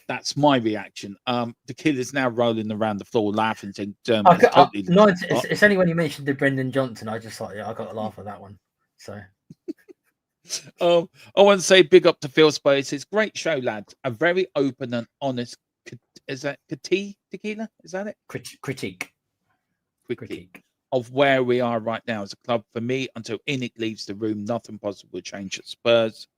That's my reaction. The kid is now rolling around the floor laughing, saying, it's only when you mentioned the Brendan Johnson, I just thought, I got to laugh at that one. So, I want to say big up to Phil Spurs. It's great show, lads. A very open and honest. Is that tequila? Is that it? Critique of where we are right now as a club. For me, until Enoch leaves the room, nothing possible will change at Spurs.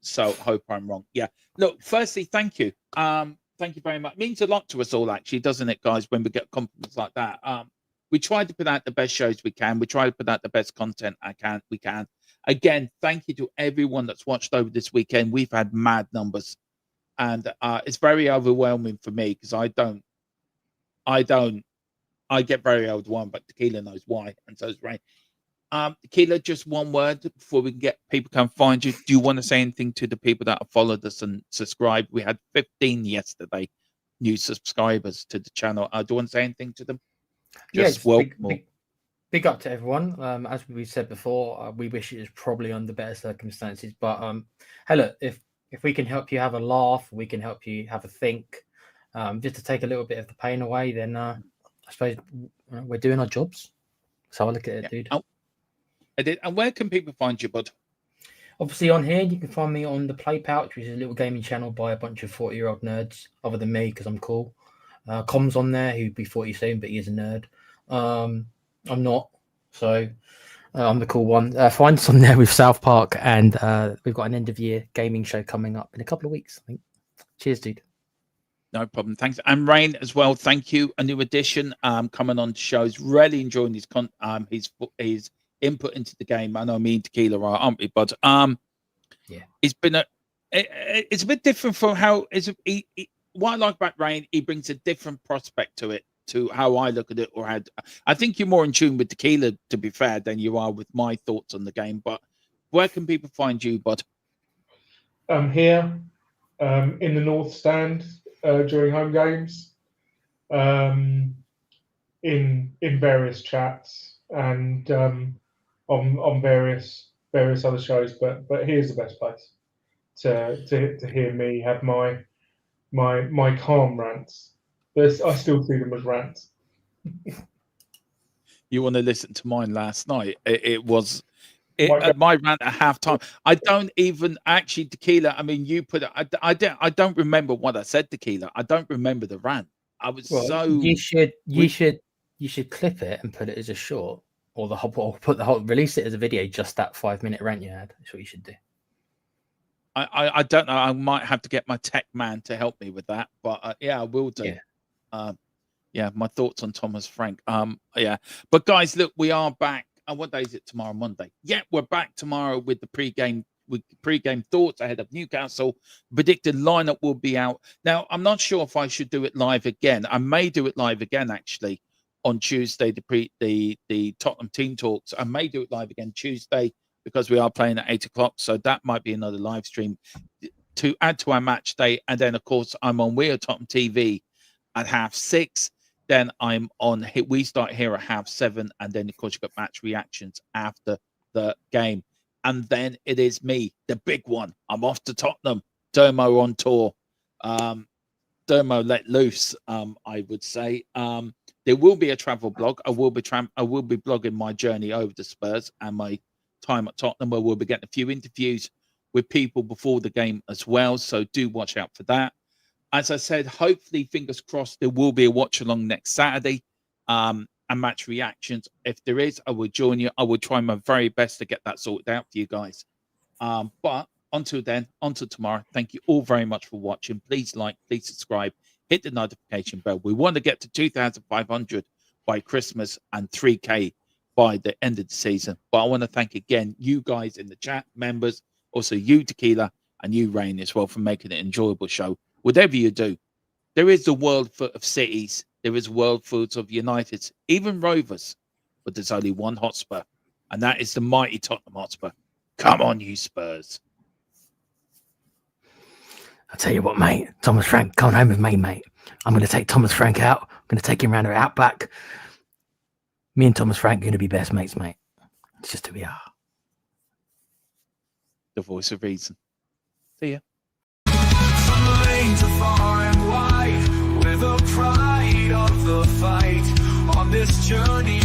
So hope I'm wrong. Yeah. Look, firstly, thank you. Thank you very much. It means a lot to us all, actually, doesn't it, guys, when we get compliments like that? We try to put out the best shows we can. We try to put out the best content we can. Again, thank you to everyone that's watched over this weekend. We've had mad numbers. And it's very overwhelming for me because I get very overwhelmed, but Tequila knows why, and so is Ray. Keeler, just one word before we can get people come find you. Do you want to say anything to the people that have followed us and subscribed? We had 15 yesterday, new subscribers to the channel. Do you want to say anything to them? Just welcome. Big up to everyone. As we said before, we wish it was probably under better circumstances. But hey, look, if we can help you have a laugh, we can help you have a think, just to take a little bit of the pain away, then I suppose we're doing our jobs. So I look at it, dude. I did. And where can people find you, bud? Obviously on here, you can find me on the Play Pouch, which is a little gaming channel by a bunch of 40-year-old nerds, other than me, because I'm cool. Com's on there, who'd be 40 soon, but he is a nerd. I'm not, so I'm the cool one. Find us on there with South Park, and we've got an end-of-year gaming show coming up in a couple of weeks, I think. Cheers, dude. No problem. Thanks. And Rain as well. Thank you. A new addition coming on to shows. Really enjoying his input into the game. I know me and Tequila are, aren't we? But yeah, it's been it's a bit different from how what I like about Rain. He brings a different prospect to it, to how I look at it, or had. I think you're more in tune with Tequila, to be fair, than you are with my thoughts on the game. But where can people find you, bud? I'm here in the North Stand during home games, in various chats and on various other shows. But here's the best place to hear me have my calm rants. But I still see them as rants. You want to listen to mine last night? It was my rant at halftime. I don't even actually, Tequila. I mean, you put it. I don't remember what I said, Tequila. I don't remember the rant. I was You should clip it and put it as a short, or release it as a video. Just that 5-minute rant you had. That's what you should do. I don't know. I might have to get my tech man to help me with that. But yeah, I will do. Yeah. Yeah, my thoughts on Thomas Frank. Yeah, but guys, look, we are back. And what day is it tomorrow? Monday. Yeah, we're back tomorrow with the pre-game thoughts ahead of Newcastle. Predicted lineup will be out. Now, I'm not sure if I should do it live again. I may do it live again actually on Tuesday. The Tottenham team talks. I may do it live again Tuesday because we are playing at 8 o'clock. So that might be another live stream to add to our match day. And then of course I'm on We Are Tottenham TV at 6:30. Then I'm on. We start here at 7:30, and then of course you've got match reactions after the game, and then it is me, the big one. I'm off to Tottenham. Dermo on tour. Dermo let loose. I would say there will be a travel blog. I will be blogging my journey over to Spurs and my time at Tottenham, where we'll be getting a few interviews with people before the game as well. So do watch out for that. As I said, hopefully, fingers crossed, there will be a watch along next Saturday and match reactions. If there is, I will join you. I will try my very best to get that sorted out for you guys. But until then, until tomorrow, thank you all very much for watching. Please like, please subscribe, hit the notification bell. We want to get to 2,500 by Christmas and 3K by the end of the season. But I want to thank again you guys in the chat, members, also you, Tequila, and you, Rain, as well, for making it an enjoyable show. Whatever you do, there is a world full of cities. There is a world full of Uniteds, even Rovers. But there's only one Hotspur, and that is the mighty Tottenham Hotspur. Come on, you Spurs. I'll tell you what, mate. Thomas Frank, come home with me, mate. I'm going to take Thomas Frank out. I'm going to take him round the outback. Me and Thomas Frank are going to be best mates, mate. It's just who we are. The voice of reason. See ya. To far and wide, with the pride of the fight on this journey.